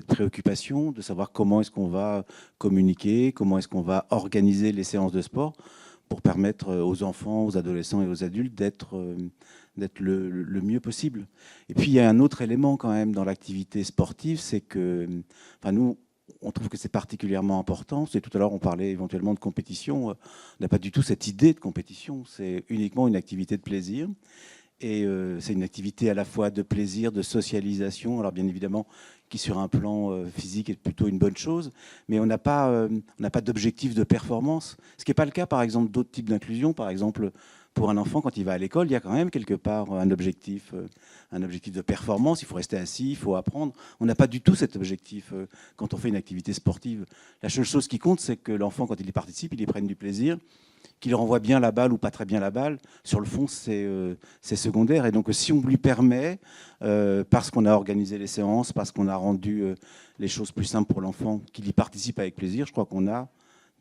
préoccupation de savoir comment est-ce qu'on va communiquer, comment est-ce qu'on va organiser les séances de sport pour permettre aux enfants, aux adolescents et aux adultes d'être le mieux possible. Et puis, il y a un autre élément quand même dans l'activité sportive, c'est que nous, on trouve que c'est particulièrement important. Tout à l'heure, on parlait éventuellement de compétition. On n'a pas du tout cette idée de compétition. C'est uniquement une activité de plaisir. Et c'est une activité à la fois de plaisir, de socialisation. Alors bien évidemment, qui sur un plan physique est plutôt une bonne chose, mais on n'a pas d'objectif de performance. Ce qui n'est pas le cas, par exemple, d'autres types d'inclusion. Par exemple, pour un enfant, quand il va à l'école, il y a quand même quelque part un objectif de performance. Il faut rester assis, il faut apprendre. On n'a pas du tout cet objectif quand on fait une activité sportive. La seule chose qui compte, c'est que l'enfant, quand il y participe, il y prenne du plaisir, qu'il renvoie bien la balle ou pas très bien la balle. Sur le fond, c'est secondaire. Et donc, si on lui permet, parce qu'on a organisé les séances, parce qu'on a rendu les choses plus simples pour l'enfant, qu'il y participe avec plaisir, je crois qu'on a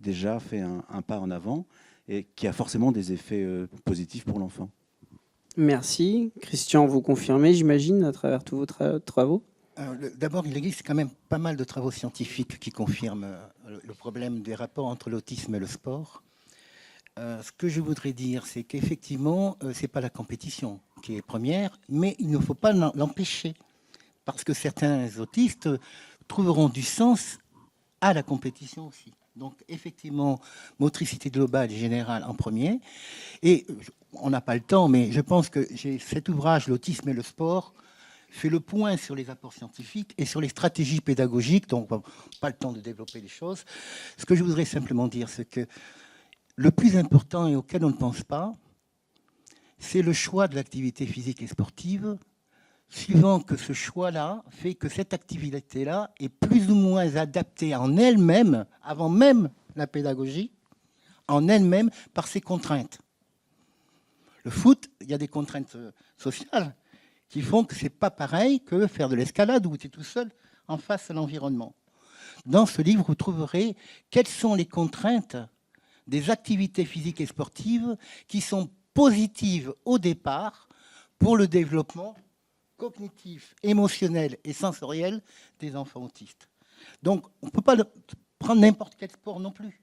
déjà fait un pas en avant et qui a forcément des effets positifs pour l'enfant. Merci. Christian, vous confirmez, j'imagine, à travers tous vos travaux? D'abord, il existe quand même pas mal de travaux scientifiques qui confirment le problème des rapports entre l'autisme et le sport. Ce que je voudrais dire, c'est qu'effectivement, ce n'est pas la compétition qui est première, mais il ne faut pas l'empêcher. Parce que certains autistes trouveront du sens à la compétition aussi. Donc, effectivement, motricité globale et générale en premier. Et on n'a pas le temps, mais je pense que cet ouvrage, L'autisme et le sport, fait le point sur les apports scientifiques et sur les stratégies pédagogiques. Donc, pas le temps de développer les choses. Ce que je voudrais simplement dire, c'est que le plus important et auquel on ne pense pas, c'est le choix de l'activité physique et sportive, suivant que ce choix-là fait que cette activité-là est plus ou moins adaptée en elle-même, avant même la pédagogie, en elle-même par ses contraintes. Le foot, il y a des contraintes sociales qui font que ce n'est pas pareil que faire de l'escalade où tu es tout seul en face à l'environnement. Dans ce livre, vous trouverez quelles sont les contraintes des activités physiques et sportives qui sont positives au départ pour le développement cognitif, émotionnel et sensoriel des enfants autistes. Donc, on ne peut pas prendre n'importe quel sport non plus.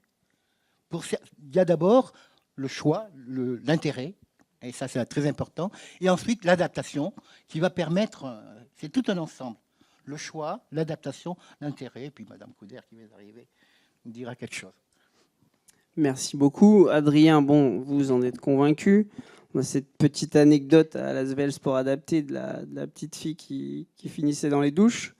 Il y a d'abord le choix, l'intérêt, et ça c'est très important, et ensuite l'adaptation qui va permettre, c'est tout un ensemble, le choix, l'adaptation, l'intérêt, et puis Madame Couder qui va arriver nous dira quelque chose. Merci beaucoup. Adrien, bon, vous en êtes convaincu. On a cette petite anecdote à l'Asvel Sport Adapté de la petite fille qui finissait dans les douches.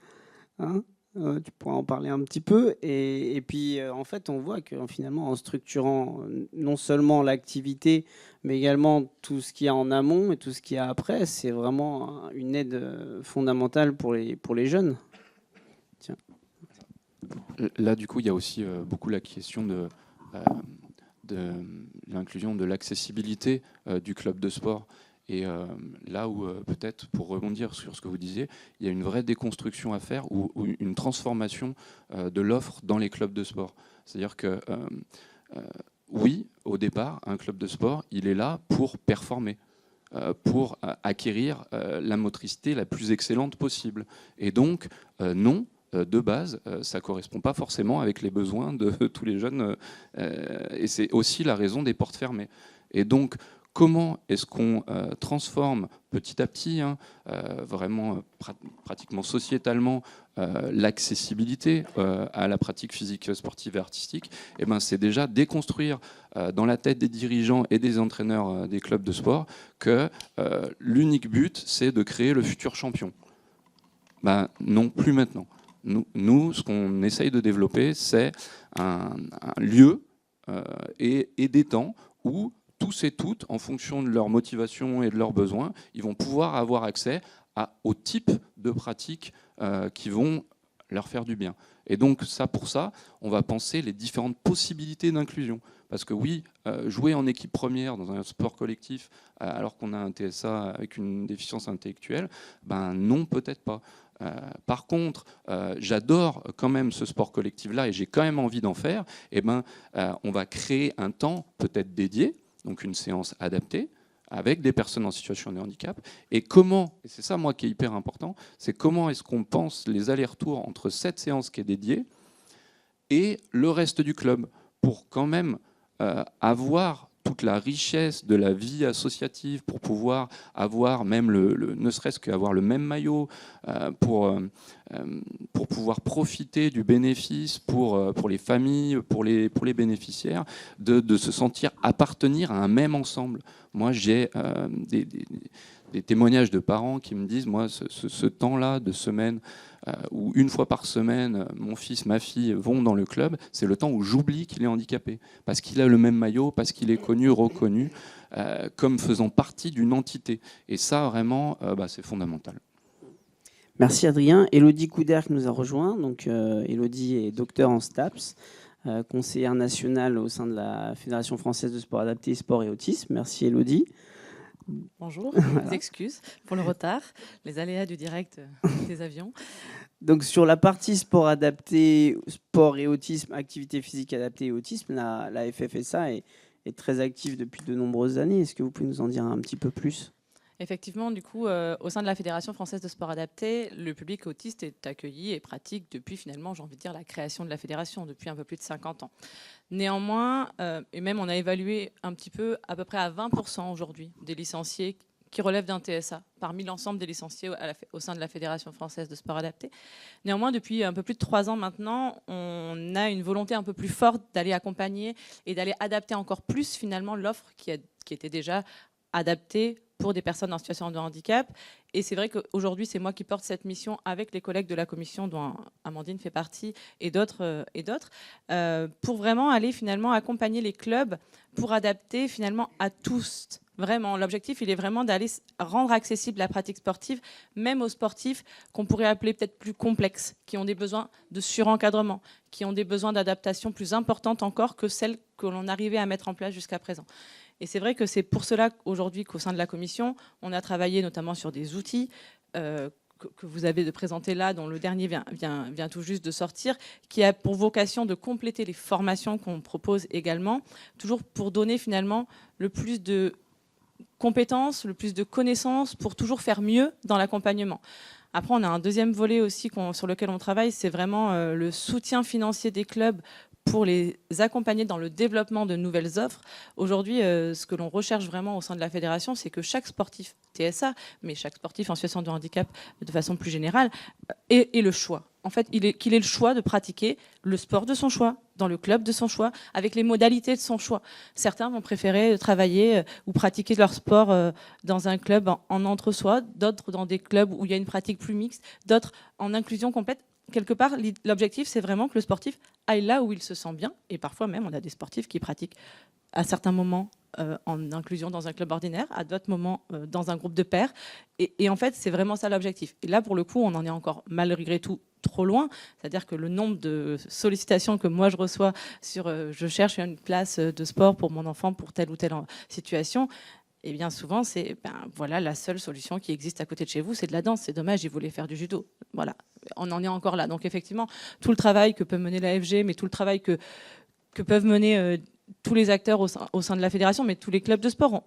Hein, tu pourras en parler un petit peu. Et puis, en fait, on voit que finalement, en structurant non seulement l'activité, mais également tout ce qu'il y a en amont et tout ce qu'il y a après, c'est vraiment une aide fondamentale pour les jeunes. Tiens. Là, du coup, il y a aussi beaucoup la question de l'inclusion, de l'accessibilité du club de sport. Et là où, peut-être, pour rebondir sur ce que vous disiez, il y a une vraie déconstruction à faire ou une transformation de l'offre dans les clubs de sport. C'est-à-dire que, oui, au départ, un club de sport, il est là pour performer, pour acquérir la motricité la plus excellente possible. Et donc, non, de base, ça ne correspond pas forcément avec les besoins de tous les jeunes. Et c'est aussi la raison des portes fermées. Et donc, comment est-ce qu'on transforme petit à petit, vraiment pratiquement sociétalement, l'accessibilité à la pratique physique, sportive et artistique? Eh ben, c'est déjà déconstruire dans la tête des dirigeants et des entraîneurs des clubs de sport que l'unique but, c'est de créer le futur champion. Ben, non, plus maintenant. Nous, ce qu'on essaye de développer, c'est un lieu et des temps où tous et toutes, en fonction de leur motivation et de leurs besoins, ils vont pouvoir avoir accès au type de pratiques qui vont leur faire du bien. Et donc, pour ça, on va penser les différentes possibilités d'inclusion. Parce que oui, jouer en équipe première dans un sport collectif alors qu'on a un TSA avec une déficience intellectuelle, ben non, peut-être pas. Par contre, j'adore quand même ce sport collectif-là et j'ai quand même envie d'en faire. Et ben, on va créer un temps peut-être dédié, donc une séance adaptée, avec des personnes en situation de handicap. Et comment, et c'est ça moi qui est hyper important, c'est comment est-ce qu'on pense les allers-retours entre cette séance qui est dédiée et le reste du club, pour quand même avoir toute la richesse de la vie associative, pour pouvoir avoir même ne serait-ce qu'avoir le même maillot, pour pouvoir profiter du bénéfice pour les familles, pour les bénéficiaires, de se sentir appartenir à un même ensemble. Moi, j'ai des témoignages de parents qui me disent, moi, ce temps-là de semaine, où une fois par semaine, mon fils, ma fille vont dans le club, c'est le temps où j'oublie qu'il est handicapé, parce qu'il a le même maillot, parce qu'il est connu, reconnu, comme faisant partie d'une entité. Et ça, vraiment, c'est fondamental. Merci Adrien. Élodie Couder qui nous a rejoint. Donc, Élodie est docteur en STAPS, conseillère nationale au sein de la Fédération française de sport adapté, sport et autisme. Merci Élodie. Bonjour, Voilà. mes excuses pour le retard, les aléas du direct des avions. Donc sur la partie sport adapté, sport et autisme, activité physique adaptée et autisme, la FFSA est très active depuis de nombreuses années. Est-ce que vous pouvez nous en dire un petit peu plus ? Effectivement, du coup, au sein de la Fédération française de sport adapté, le public autiste est accueilli et pratique depuis finalement, j'ai envie de dire, la création de la fédération, depuis un peu plus de 50 ans. Néanmoins, et même on a évalué un petit peu, à peu près à 20% aujourd'hui des licenciés qui relèvent d'un TSA, parmi l'ensemble des licenciés au sein de la Fédération française de sport adapté. Néanmoins, depuis un peu plus de 3 ans maintenant, on a une volonté un peu plus forte d'aller accompagner et d'aller adapter encore plus finalement l'offre qui était déjà adaptée pour des personnes en situation de handicap. Et c'est vrai qu'aujourd'hui, c'est moi qui porte cette mission avec les collègues de la commission dont Amandine fait partie et d'autres, pour vraiment aller finalement accompagner les clubs pour adapter finalement à tous. Vraiment, l'objectif, il est vraiment d'aller rendre accessible la pratique sportive, même aux sportifs qu'on pourrait appeler peut-être plus complexes, qui ont des besoins de surencadrement, qui ont des besoins d'adaptation plus importantes encore que celles que l'on arrivait à mettre en place jusqu'à présent. Et c'est vrai que c'est pour cela qu'aujourd'hui, qu'au sein de la commission, on a travaillé notamment sur des outils que vous avez de présenter là, dont le dernier vient tout juste de sortir, qui a pour vocation de compléter les formations qu'on propose également, toujours pour donner finalement le plus de compétences, le plus de connaissances pour toujours faire mieux dans l'accompagnement. Après, on a un deuxième volet aussi sur lequel on travaille, c'est vraiment le soutien financier des clubs pour les accompagner dans le développement de nouvelles offres. Aujourd'hui, ce que l'on recherche vraiment au sein de la fédération, c'est que chaque sportif TSA, mais chaque sportif en situation de handicap de façon plus générale, ait le choix. En fait, qu'il ait le choix de pratiquer le sport de son choix, dans le club de son choix, avec les modalités de son choix. Certains vont préférer travailler ou pratiquer leur sport dans un club en entre-soi, d'autres dans des clubs où il y a une pratique plus mixte, d'autres en inclusion complète. Quelque part, l'objectif, c'est vraiment que le sportif aille là où il se sent bien. Et parfois même, on a des sportifs qui pratiquent à certains moments en inclusion dans un club ordinaire, à d'autres moments dans un groupe de pairs. Et en fait, c'est vraiment ça l'objectif. Et là, pour le coup, on en est encore malgré tout trop loin. C'est-à-dire que le nombre de sollicitations que moi je reçois sur je cherche une place de sport pour mon enfant pour telle ou telle situation, et bien souvent, c'est voilà, la seule solution qui existe à côté de chez vous, c'est de la danse. C'est dommage, il voulait faire du judo. Voilà, on en est encore là. Donc effectivement, tout le travail que peut mener l'AFG, mais tout le travail que peuvent mener tous les acteurs au sein de la fédération, mais tous les clubs de sport,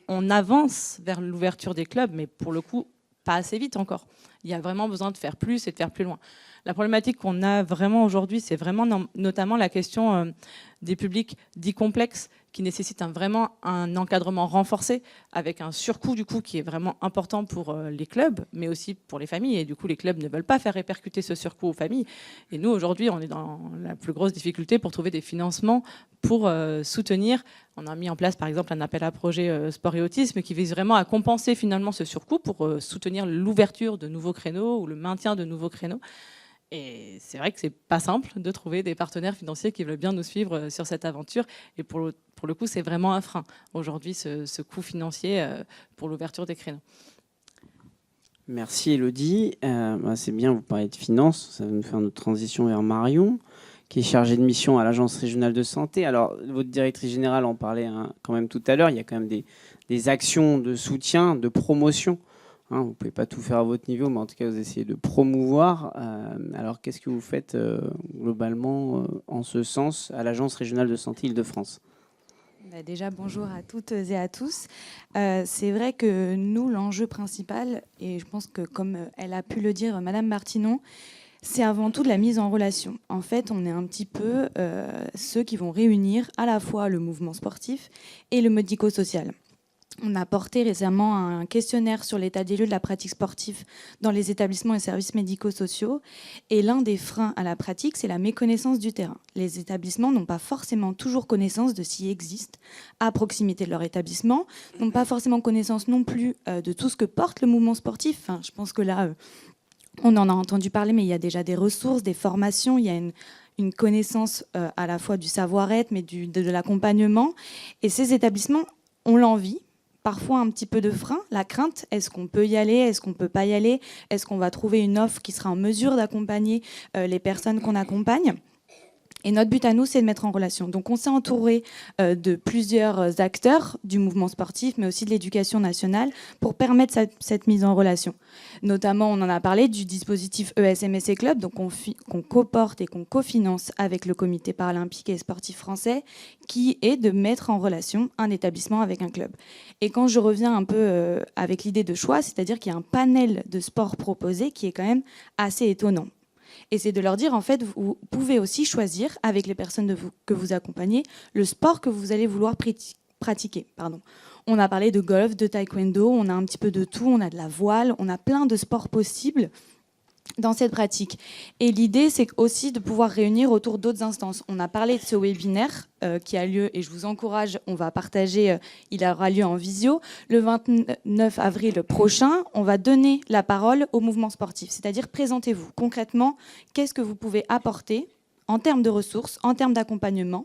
on avance vers l'ouverture des clubs, mais pour le coup, pas assez vite encore. Il y a vraiment besoin de faire plus et de faire plus loin. La problématique qu'on a vraiment aujourd'hui, c'est vraiment notamment la question des publics dits complexes qui nécessitent vraiment un encadrement renforcé avec un surcoût du coup qui est vraiment important pour les clubs, mais aussi pour les familles. Et du coup, les clubs ne veulent pas faire répercuter ce surcoût aux familles. Et nous, aujourd'hui, on est dans la plus grosse difficulté pour trouver des financements pour soutenir. On a mis en place, par exemple, un appel à projet sport et autisme qui vise vraiment à compenser finalement ce surcoût pour soutenir l'ouverture de nouveaux créneaux ou le maintien de nouveaux créneaux. Et c'est vrai que c'est pas simple de trouver des partenaires financiers qui veulent bien nous suivre sur cette aventure. Et pour le coup, c'est vraiment un frein aujourd'hui, ce coût financier pour l'ouverture des créneaux. Merci Élodie. C'est bien, vous parlez de finances, ça va nous faire notre transition vers Marion. qui est chargée de mission à l'Agence régionale de santé. Alors, votre directrice générale en parlait quand même tout à l'heure. Il y a quand même des actions de soutien, de promotion. Vous ne pouvez pas tout faire à votre niveau, mais en tout cas, vous essayez de promouvoir. Alors, qu'est-ce que vous faites globalement en ce sens à l'Agence régionale de santé Île-de-France ? Déjà, bonjour à toutes et à tous. C'est vrai que nous, l'enjeu principal, et je pense que comme elle a pu le dire, Madame Martinon, c'est avant tout de la mise en relation. En fait, on est un petit peu ceux qui vont réunir à la fois le mouvement sportif et le médico-social. On a porté récemment un questionnaire sur l'état des lieux de la pratique sportive dans les établissements et services médico-sociaux. Et l'un des freins à la pratique, c'est la méconnaissance du terrain. Les établissements n'ont pas forcément toujours connaissance de ce qui existe à proximité de leur établissement, n'ont pas forcément connaissance non plus de tout ce que porte le mouvement sportif. Enfin, je pense que là, on en a entendu parler, mais il y a déjà des ressources, des formations, il y a une connaissance à la fois du savoir-être, mais de l'accompagnement. Et ces établissements ont l'envie, parfois un petit peu de frein, la crainte, est-ce qu'on peut y aller, est-ce qu'on ne peut pas y aller, est-ce qu'on va trouver une offre qui sera en mesure d'accompagner les personnes qu'on accompagne. Et notre but à nous, c'est de mettre en relation. Donc on s'est entouré de plusieurs acteurs du mouvement sportif, mais aussi de l'éducation nationale, pour permettre cette mise en relation. Notamment, on en a parlé du dispositif ESMSC Club, donc qu'on coporte et qu'on cofinance avec le Comité paralympique et sportif français, qui est de mettre en relation un établissement avec un club. Et quand je reviens un peu avec l'idée de choix, c'est-à-dire qu'il y a un panel de sports proposés qui est quand même assez étonnant. Et c'est de leur dire, en fait, vous pouvez aussi choisir, avec les personnes que vous accompagnez, le sport que vous allez vouloir pratiquer. On a parlé de golf, de taekwondo, on a un petit peu de tout, on a de la voile, on a plein de sports possibles dans cette pratique. Et l'idée, c'est aussi de pouvoir réunir autour d'autres instances. On a parlé de ce webinaire qui a lieu, et je vous encourage, on va partager, il aura lieu en visio. Le 29 avril prochain, on va donner la parole au mouvement sportif, c'est-à-dire présentez-vous concrètement, qu'est-ce que vous pouvez apporter en termes de ressources, en termes d'accompagnement,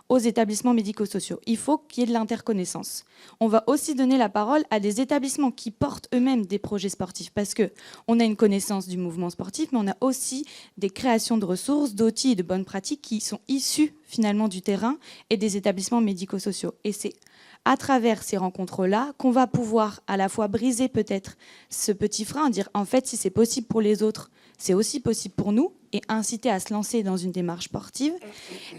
aux établissements médico-sociaux. Il faut qu'il y ait de l'interconnaissance. On va aussi donner la parole à des établissements qui portent eux-mêmes des projets sportifs, parce qu'on a une connaissance du mouvement sportif, mais on a aussi des créations de ressources, d'outils et de bonnes pratiques qui sont issues finalement du terrain et des établissements médico-sociaux. Et c'est à travers ces rencontres-là qu'on va pouvoir à la fois briser peut-être ce petit frein, dire en fait si c'est possible pour les autres, c'est aussi possible pour nous, et inciter à se lancer dans une démarche sportive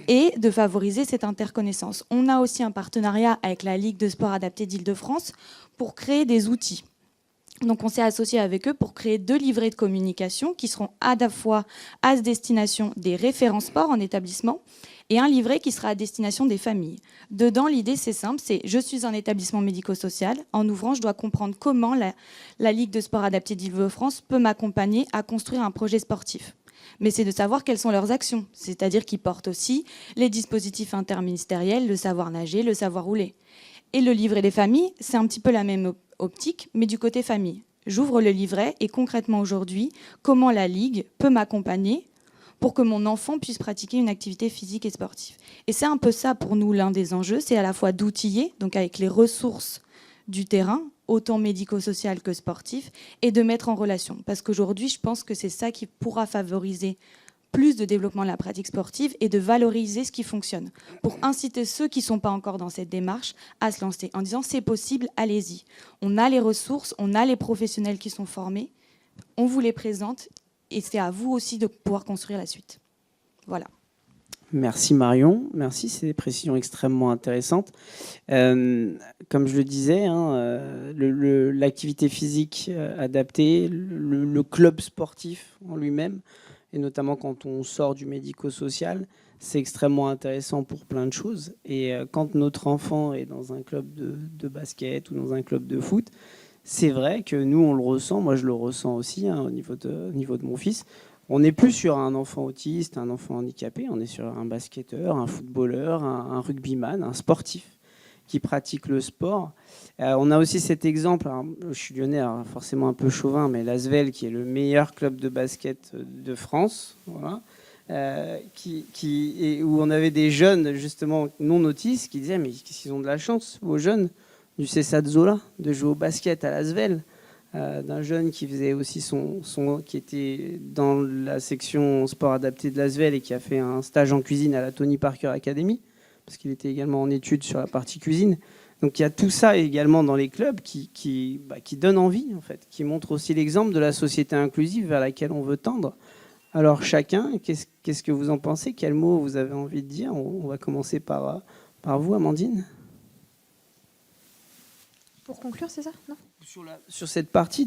et de favoriser cette interconnaissance. On a aussi un partenariat avec la Ligue de sport adapté d'Île-de-France pour créer des outils. Donc on s'est associé avec eux pour créer 2 livrets de communication qui seront à la fois à destination des référents sport en établissement et un livret qui sera à destination des familles. Dedans, l'idée, c'est simple, c'est je suis un établissement médico-social. En ouvrant, je dois comprendre comment la Ligue de sport adapté d'Île-de-France peut m'accompagner à construire un projet sportif. Mais c'est de savoir quelles sont leurs actions, c'est-à-dire qu'ils portent aussi les dispositifs interministériels, le savoir nager, le savoir rouler. Et le livret des familles, c'est un petit peu la même optique, mais du côté famille. J'ouvre le livret et concrètement aujourd'hui, comment la Ligue peut m'accompagner pour que mon enfant puisse pratiquer une activité physique et sportive. Et c'est un peu ça pour nous l'un des enjeux, c'est à la fois d'outiller, donc avec les ressources du terrain, autant médico-social que sportif, et de mettre en relation. Parce qu'aujourd'hui, je pense que c'est ça qui pourra favoriser plus de développement de la pratique sportive et de valoriser ce qui fonctionne, pour inciter ceux qui ne sont pas encore dans cette démarche à se lancer, en disant c'est possible, allez-y. On a les ressources, on a les professionnels qui sont formés, on vous les présente, et c'est à vous aussi de pouvoir construire la suite. Voilà. Merci Marion, merci, c'est des précisions extrêmement intéressantes. Comme je le disais, l'activité physique adaptée, le club sportif en lui-même, et notamment quand on sort du médico-social, c'est extrêmement intéressant pour plein de choses. Et quand notre enfant est dans un club de basket ou dans un club de foot, c'est vrai que nous, on le ressent, moi je le ressens aussi au niveau de mon fils. On n'est plus sur un enfant autiste, un enfant handicapé, on est sur un basketteur, un footballeur, un rugbyman, un sportif qui pratique le sport. On a aussi cet exemple, alors, je suis lyonnais, alors forcément un peu chauvin, mais l'Asvel, qui est le meilleur club de basket de France, voilà, où on avait des jeunes justement non autistes qui disaient mais qu'est-ce qu'ils ont de la chance, vos jeunes du Cessa de Zola, de jouer au basket à l'Asvel. d'un jeune qui faisait aussi qui était dans la section sport adapté de l'ASVEL et qui a fait un stage en cuisine à la Tony Parker Academy, parce qu'il était également en études sur la partie cuisine. Donc il y a tout ça également dans les clubs qui donne envie, en fait, qui montre aussi l'exemple de la société inclusive vers laquelle on veut tendre. Alors chacun, qu'est-ce que vous en pensez? Quels mots vous avez envie de dire? On va commencer par vous, Amandine. Pour conclure, c'est ça? Non. Sur cette partie,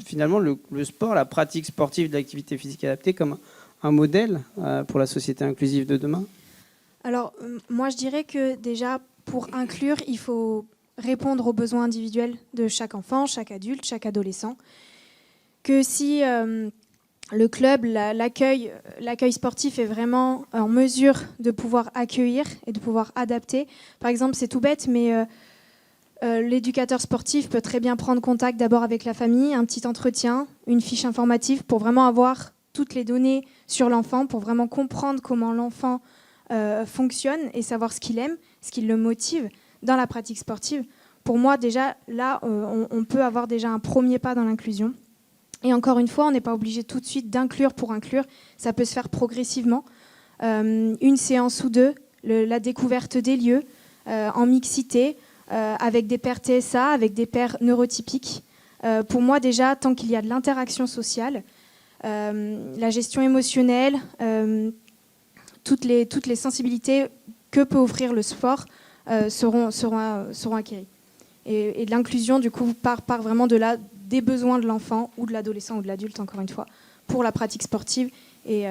finalement, le sport, la pratique sportive de l'activité physique adaptée comme un modèle pour la société inclusive de demain? Alors, moi, je dirais que déjà, pour inclure, il faut répondre aux besoins individuels de chaque enfant, chaque adulte, chaque adolescent. Que si le club, l'accueil sportif est vraiment en mesure de pouvoir accueillir et de pouvoir adapter. Par exemple, c'est tout bête, mais l'éducateur sportif peut très bien prendre contact d'abord avec la famille, un petit entretien, une fiche informative pour vraiment avoir toutes les données sur l'enfant, pour vraiment comprendre comment l'enfant fonctionne et savoir ce qu'il aime, ce qui le motive dans la pratique sportive. Pour moi, déjà, là, on peut avoir déjà un premier pas dans l'inclusion. Et encore une fois, on n'est pas obligé tout de suite d'inclure pour inclure. Ça peut se faire progressivement. Une séance ou deux, la découverte des lieux, en mixité, avec des pairs TSA, avec des pairs neurotypiques. Pour moi, déjà, tant qu'il y a de l'interaction sociale, la gestion émotionnelle, toutes les sensibilités que peut offrir le sport seront acquéries. Et l'inclusion, du coup, part vraiment des besoins de l'enfant ou de l'adolescent ou de l'adulte, encore une fois, pour la pratique sportive. Et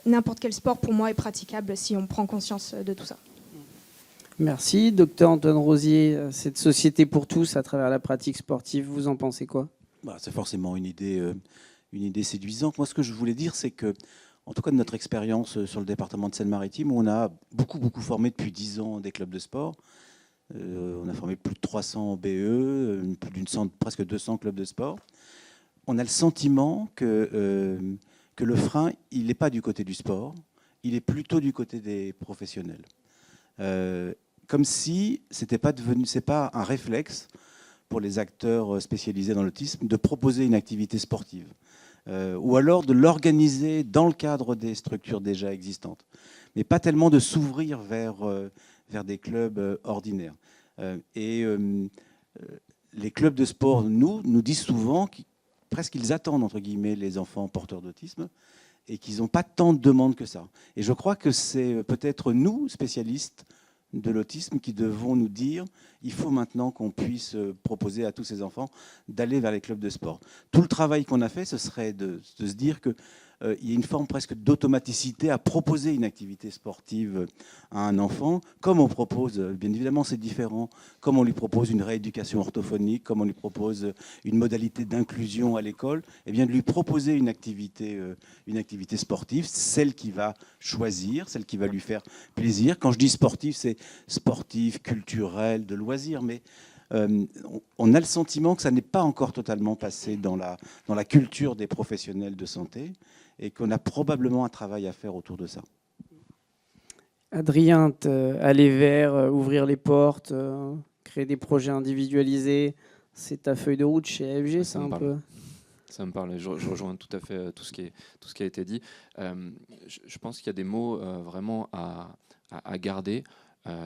n'importe quel sport, pour moi, est praticable si on prend conscience de tout ça. Merci. Docteur Antoine Rosier, cette société pour tous à travers la pratique sportive, vous en pensez quoi? C'est forcément une idée séduisante. Moi, ce que je voulais dire, c'est que, en tout cas de notre expérience sur le département de Seine-Maritime, où on a beaucoup formé depuis 10 ans des clubs de sport. On a formé plus de 300 BE, presque 200 clubs de sport. On a le sentiment que le frein, il n'est pas du côté du sport, il est plutôt du côté des professionnels. Comme si c'est pas un réflexe pour les acteurs spécialisés dans l'autisme de proposer une activité sportive, ou alors de l'organiser dans le cadre des structures déjà existantes, mais pas tellement de s'ouvrir vers des clubs ordinaires. Les clubs de sport nous disent souvent qu'ils attendent, entre guillemets, les enfants porteurs d'autisme, et qu'ils n'ont pas tant de demandes que ça. Et je crois que c'est peut-être nous, spécialistes de l'autisme, qui devons nous dire il faut maintenant qu'on puisse proposer à tous ces enfants d'aller vers les clubs de sport. Tout le travail qu'on a fait, ce serait de se dire qu'il y a une forme presque d'automaticité à proposer une activité sportive à un enfant, comme on propose, bien évidemment c'est différent, comme on lui propose une rééducation orthophonique, comme on lui propose une modalité d'inclusion à l'école, et bien de lui proposer une activité sportive, celle qu'il va choisir, celle qui va lui faire plaisir. Quand je dis sportif, c'est sportif, culturel, de loisirs, mais on a le sentiment que ça n'est pas encore totalement passé dans la culture des professionnels de santé, et qu'on a probablement un travail à faire autour de ça. Adrien, aller vers, ouvrir les portes, créer des projets individualisés, c'est ta feuille de route chez AFG, c'est un peu... Ça me parle, je rejoins tout à fait tout ce qui a été dit. Je pense qu'il y a des mots vraiment à garder,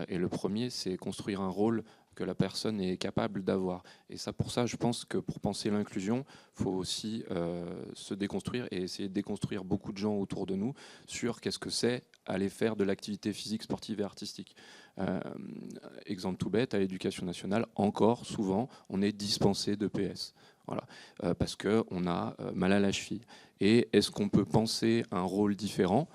et le premier, c'est construire un rôle que la personne est capable d'avoir. Et ça, pour ça, je pense que pour penser l'inclusion, il faut aussi se déconstruire et essayer de déconstruire beaucoup de gens autour de nous sur qu'est-ce que c'est aller faire de l'activité physique, sportive et artistique. Exemple tout bête, à l'éducation nationale, encore souvent, on est dispensé de PS. Voilà, parce qu'on a mal à la cheville. Et est-ce qu'on peut penser un rôle différent ?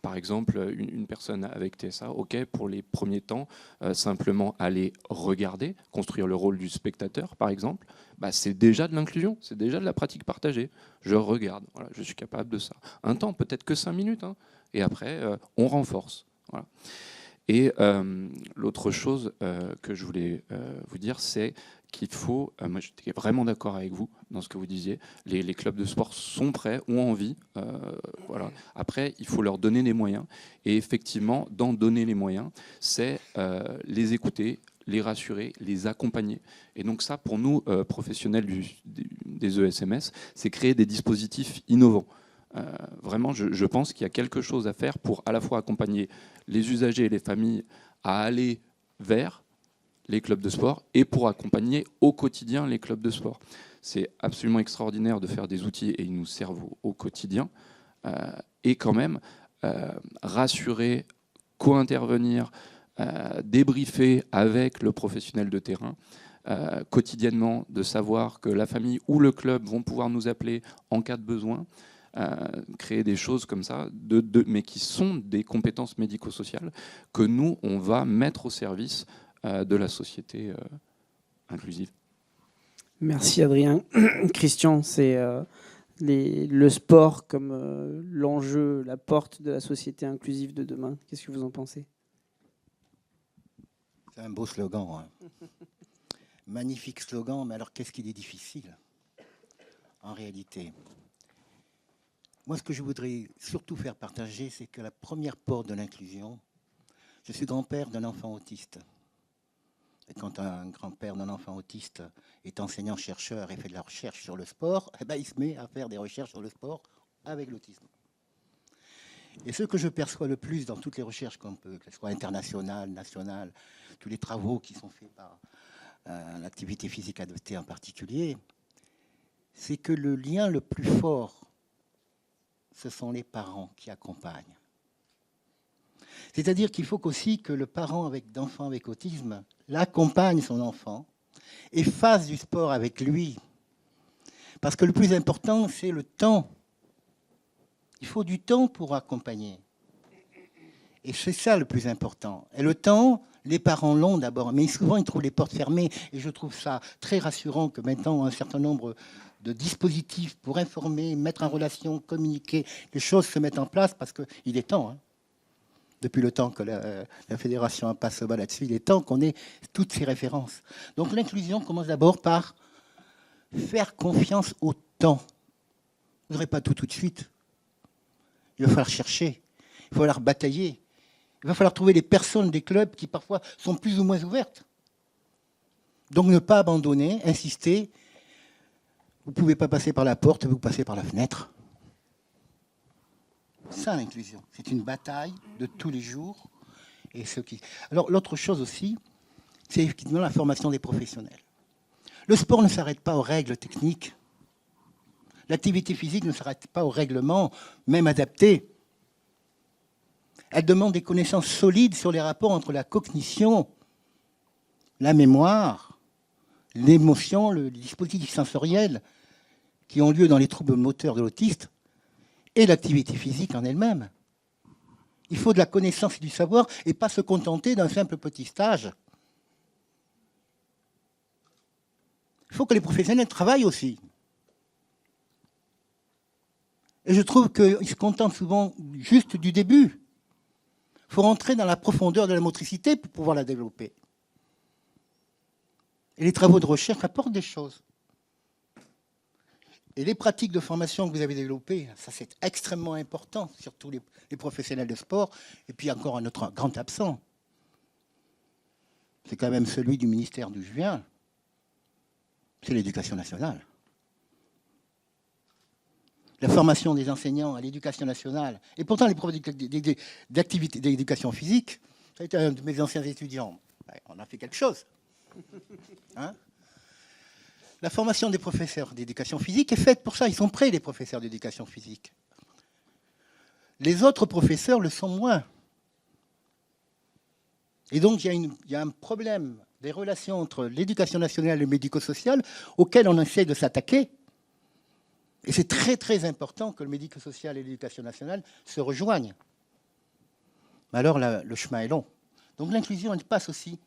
Par exemple, une personne avec TSA, ok, pour les premiers temps, simplement aller regarder, construire le rôle du spectateur, par exemple, c'est déjà de l'inclusion, c'est déjà de la pratique partagée. Je regarde, voilà, je suis capable de ça. Un temps, peut-être que 5 minutes, hein, et après, on renforce. Voilà. Et l'autre chose que je voulais vous dire, c'est qu'il faut, moi j'étais vraiment d'accord avec vous dans ce que vous disiez, les clubs de sport sont prêts, ont envie, voilà. Après il faut leur donner les moyens, et effectivement d'en donner les moyens, c'est les écouter, les rassurer, les accompagner. Et donc ça, pour nous, professionnels des ESMS, c'est créer des dispositifs innovants. Vraiment, je pense qu'il y a quelque chose à faire pour à la fois accompagner les usagers et les familles à aller vers les clubs de sport et pour accompagner au quotidien les clubs de sport. C'est absolument extraordinaire de faire des outils et ils nous servent au quotidien. Et quand même, rassurer, co-intervenir, débriefer avec le professionnel de terrain quotidiennement, de savoir que la famille ou le club vont pouvoir nous appeler en cas de besoin. Créer des choses comme ça, mais qui sont des compétences médico-sociales que nous, on va mettre au service de la société inclusive. Merci Adrien. Christian, c'est le sport comme l'enjeu, la porte de la société inclusive de demain. Qu'est-ce que vous en pensez? C'est un beau slogan. Hein. Magnifique slogan, mais alors qu'est-ce qu'il est difficile en réalité? Moi, ce que je voudrais surtout faire partager, c'est que la première porte de l'inclusion, je suis grand-père d'un enfant autiste. Et quand un grand-père d'un enfant autiste est enseignant-chercheur et fait de la recherche sur le sport, eh ben, il se met à faire des recherches sur le sport avec l'autisme. Et ce que je perçois le plus dans toutes les recherches, qu'elles soient internationales, nationales, tous les travaux qui sont faits par l'activité physique adaptée en particulier, c'est que le lien le plus fort, ce sont les parents qui accompagnent. C'est-à-dire qu'il faut aussi que le parent d'enfant avec autisme l'accompagne son enfant et fasse du sport avec lui. Parce que le plus important, c'est le temps. Il faut du temps pour accompagner. Et c'est ça le plus important. Et le temps, les parents l'ont d'abord, mais souvent ils trouvent les portes fermées. Et je trouve ça très rassurant que maintenant un certain nombre de dispositifs pour informer, mettre en relation, communiquer, les choses se mettent en place parce qu'il est temps. Hein. Depuis le temps que la fédération passe le bas là-dessus, il est temps qu'on ait toutes ces références. Donc l'inclusion commence d'abord par faire confiance au temps. Vous n'aurez pas tout de suite. Il va falloir chercher, il va falloir batailler, il va falloir trouver les personnes des clubs qui parfois sont plus ou moins ouvertes. Donc ne pas abandonner, insister. Vous ne pouvez pas passer par la porte, vous passez par la fenêtre. Ça, l'inclusion, c'est une bataille de tous les jours. Alors, l'autre chose aussi, c'est effectivement la formation des professionnels. Le sport ne s'arrête pas aux règles techniques. L'activité physique ne s'arrête pas aux règlements, même adaptés. Elle demande des connaissances solides sur les rapports entre la cognition, la mémoire, l'émotion, le dispositif sensoriel qui ont lieu dans les troubles moteurs de l'autiste et l'activité physique en elle-même. Il faut de la connaissance et du savoir et pas se contenter d'un simple petit stage. Il faut que les professionnels travaillent aussi. Et je trouve qu'ils se contentent souvent juste du début. Il faut rentrer dans la profondeur de la motricité pour pouvoir la développer. Et les travaux de recherche apportent des choses. Et les pratiques de formation que vous avez développées, ça c'est extrêmement important, surtout les professionnels de sport. Et puis encore un autre grand absent. C'est quand même celui du ministère d'où je viens. C'est l'éducation nationale. La formation des enseignants à l'éducation nationale, et pourtant les profs d'activité d'éducation physique, ça a été un de mes anciens étudiants. On a fait quelque chose. Hein? La formation des professeurs d'éducation physique est faite pour ça. Ils sont prêts, les professeurs d'éducation physique. Les autres professeurs le sont moins. Et donc, il y a un problème des relations entre l'éducation nationale et le médico-social auquel on essaie de s'attaquer. Et c'est très, très important que le médico-social et l'éducation nationale se rejoignent. Mais alors, le chemin est long. Donc, l'inclusion, elle passe aussi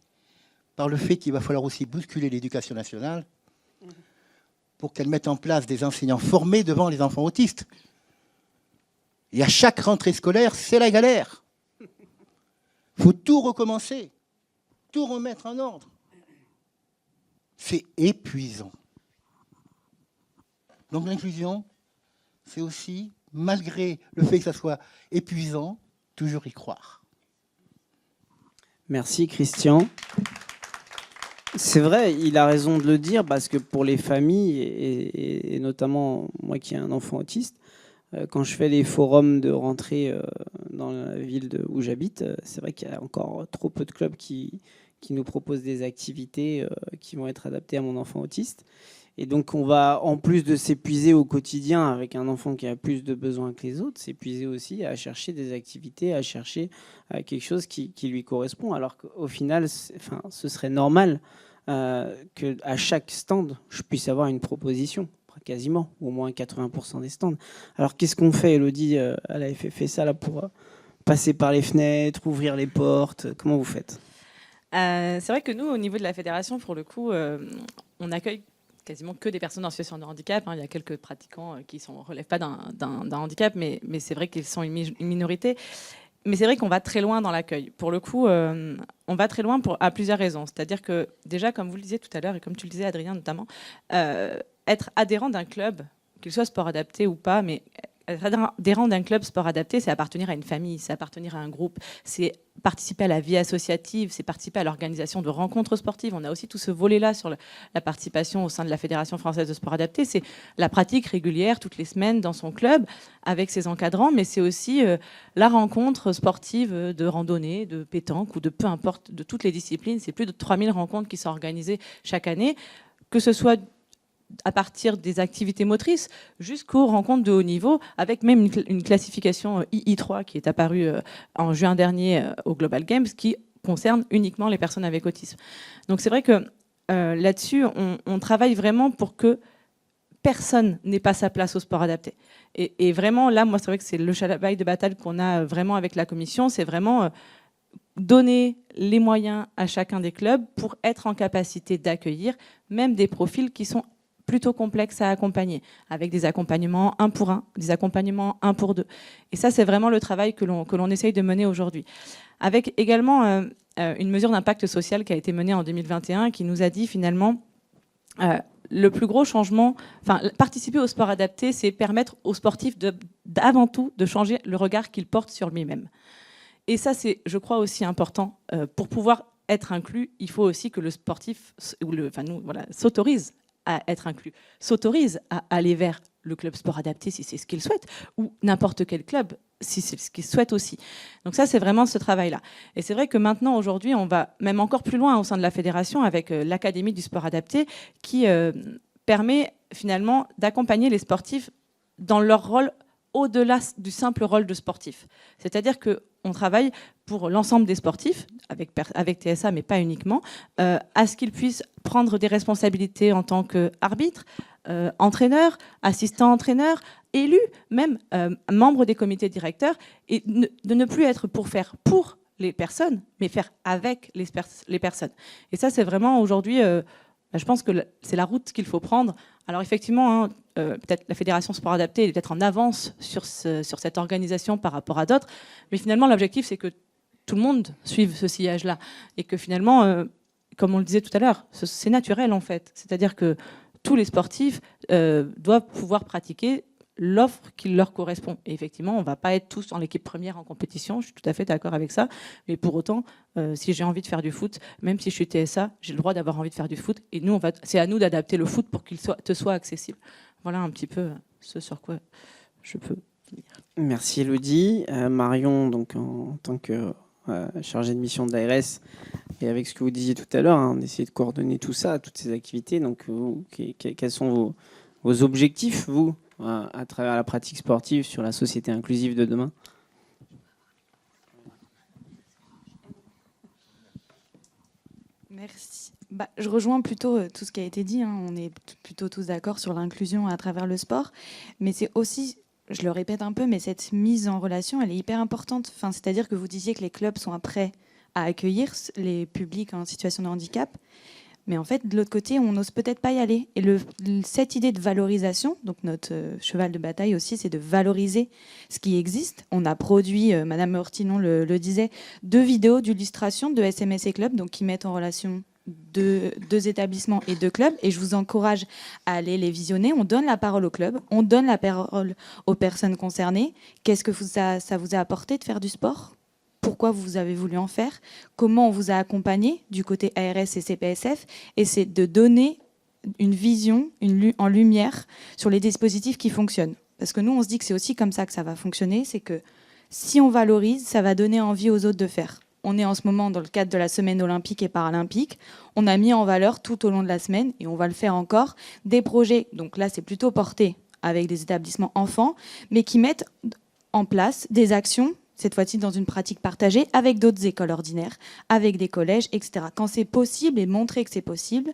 par le fait qu'il va falloir aussi bousculer l'éducation nationale pour qu'elle mette en place des enseignants formés devant les enfants autistes. Et à chaque rentrée scolaire, c'est la galère. Il faut tout recommencer, tout remettre en ordre. C'est épuisant. Donc l'inclusion, c'est aussi, malgré le fait que ça soit épuisant, toujours y croire. Merci Christian. C'est vrai, il a raison de le dire, parce que pour les familles, et notamment moi qui ai un enfant autiste, quand je fais les forums de rentrée dans la ville où j'habite, c'est vrai qu'il y a encore trop peu de clubs qui nous proposent des activités qui vont être adaptées à mon enfant autiste. Et donc on va, en plus de s'épuiser au quotidien avec un enfant qui a plus de besoins que les autres, s'épuiser aussi à chercher des activités, à chercher quelque chose qui lui correspond. Alors qu'au final, ce serait normal qu'à chaque stand, je puisse avoir une proposition, quasiment, au moins 80% des stands. Alors qu'est-ce qu'on fait, Elodie? Elle avait fait ça là, pour passer par les fenêtres, ouvrir les portes. Comment vous faites? C'est vrai que nous, au niveau de la fédération, pour le coup, on accueille quasiment que des personnes en situation de handicap. Il y a quelques pratiquants qui ne relèvent pas d'un handicap, mais c'est vrai qu'ils sont une minorité. Mais c'est vrai qu'on va très loin dans l'accueil. Pour le coup, on va très loin à plusieurs raisons. C'est-à-dire que déjà, comme vous le disiez tout à l'heure, et comme tu le disais, Adrien, notamment, être adhérent d'un club, qu'il soit sport adapté ou pas, mais être adhérent d'un club sport adapté, c'est appartenir à une famille, c'est appartenir à un groupe, c'est participer à la vie associative, c'est participer à l'organisation de rencontres sportives. On a aussi tout ce volet-là sur la participation au sein de la Fédération française de sport adapté. C'est la pratique régulière toutes les semaines dans son club avec ses encadrants, mais c'est aussi la rencontre sportive de randonnée, de pétanque ou de peu importe, de toutes les disciplines. C'est plus de 3000 rencontres qui sont organisées chaque année, que ce soit à partir des activités motrices jusqu'aux rencontres de haut niveau, avec même une classification II3 qui est apparue en juin dernier au Global Games, qui concerne uniquement les personnes avec autisme. Donc c'est vrai que là-dessus, on travaille vraiment pour que personne n'ait pas sa place au sport adapté. Et vraiment, là, moi, c'est vrai que c'est le travail de bataille qu'on a vraiment avec la commission, c'est vraiment donner les moyens à chacun des clubs pour être en capacité d'accueillir même des profils qui sont plutôt complexes à accompagner, avec des accompagnements 1 pour 1, des accompagnements 1 pour 2. Et ça, c'est vraiment le travail que l'on essaye de mener aujourd'hui. Avec également une mesure d'impact social qui a été menée en 2021, qui nous a dit finalement, le plus gros changement, participer au sport adapté, c'est permettre aux sportifs avant tout de changer le regard qu'ils portent sur lui-même. Et ça, c'est, je crois, aussi important. Pour pouvoir être inclus, il faut aussi que le sportif s'autorise à être inclus, s'autorise à aller vers le club sport adapté si c'est ce qu'il souhaite, ou n'importe quel club si c'est ce qu'il souhaite aussi. Donc ça, c'est vraiment ce travail-là. Et c'est vrai que maintenant, aujourd'hui, on va même encore plus loin au sein de la fédération avec l'Académie du sport adapté qui permet finalement d'accompagner les sportifs dans leur rôle au-delà du simple rôle de sportif. C'est-à-dire qu'on travaille pour l'ensemble des sportifs, avec TSA, mais pas uniquement, à ce qu'ils puissent prendre des responsabilités en tant qu'arbitre, entraîneur, assistant-entraîneur, élu, même membre des comités directeurs, et de ne plus être pour faire pour les personnes, mais faire avec les personnes. Et ça, c'est vraiment aujourd'hui, je pense que c'est la route qu'il faut prendre. Alors effectivement, peut-être la Fédération Sport Adapté est peut-être en avance sur cette organisation par rapport à d'autres, mais finalement l'objectif c'est que tout le monde suive ce sillage-là et que finalement, comme on le disait tout à l'heure, c'est naturel en fait. C'est-à-dire que tous les sportifs doivent pouvoir pratiquer l'offre qui leur correspond. Et effectivement, on ne va pas être tous dans l'équipe première en compétition, je suis tout à fait d'accord avec ça, mais pour autant, si j'ai envie de faire du foot, même si je suis TSA, j'ai le droit d'avoir envie de faire du foot, et nous, c'est à nous d'adapter le foot pour qu'il te soit accessible. Voilà un petit peu ce sur quoi je peux dire. Merci Elodie. Marion, donc en tant que chargée de mission de l'ARS, et avec ce que vous disiez tout à l'heure, on essaie de coordonner tout ça, toutes ces activités. Donc, quels sont vos objectifs, vous, à travers la pratique sportive sur la société inclusive de demain? Merci. Je rejoins plutôt tout ce qui a été dit. On est plutôt tous d'accord sur l'inclusion à travers le sport. Mais c'est aussi, je le répète un peu, mais cette mise en relation, elle est hyper importante. C'est-à-dire que vous disiez que les clubs sont prêts à accueillir les publics en situation de handicap. Mais en fait, de l'autre côté, on n'ose peut-être pas y aller. Et cette idée de valorisation, donc notre cheval de bataille aussi, c'est de valoriser ce qui existe. On a produit, Madame Hortinon le disait, 2 vidéos d'illustration de SMS et Club, donc qui mettent en relation deux établissements et 2 clubs. Et je vous encourage à aller les visionner. On donne la parole au club, on donne la parole aux personnes concernées. Qu'est-ce que ça vous a apporté de faire du sport ? pourquoi vous avez voulu en faire, comment on vous a accompagné du côté ARS et CPSF, et c'est de donner une vision en lumière sur les dispositifs qui fonctionnent. Parce que nous, on se dit que c'est aussi comme ça que ça va fonctionner, c'est que si on valorise, ça va donner envie aux autres de faire. On est en ce moment dans le cadre de la semaine olympique et paralympique. On a mis en valeur tout au long de la semaine, et on va le faire encore, des projets. Donc là, c'est plutôt porté avec des établissements enfants, mais qui mettent en place des actions, cette fois-ci dans une pratique partagée, avec d'autres écoles ordinaires, avec des collèges, etc. Quand c'est possible et montrer que c'est possible,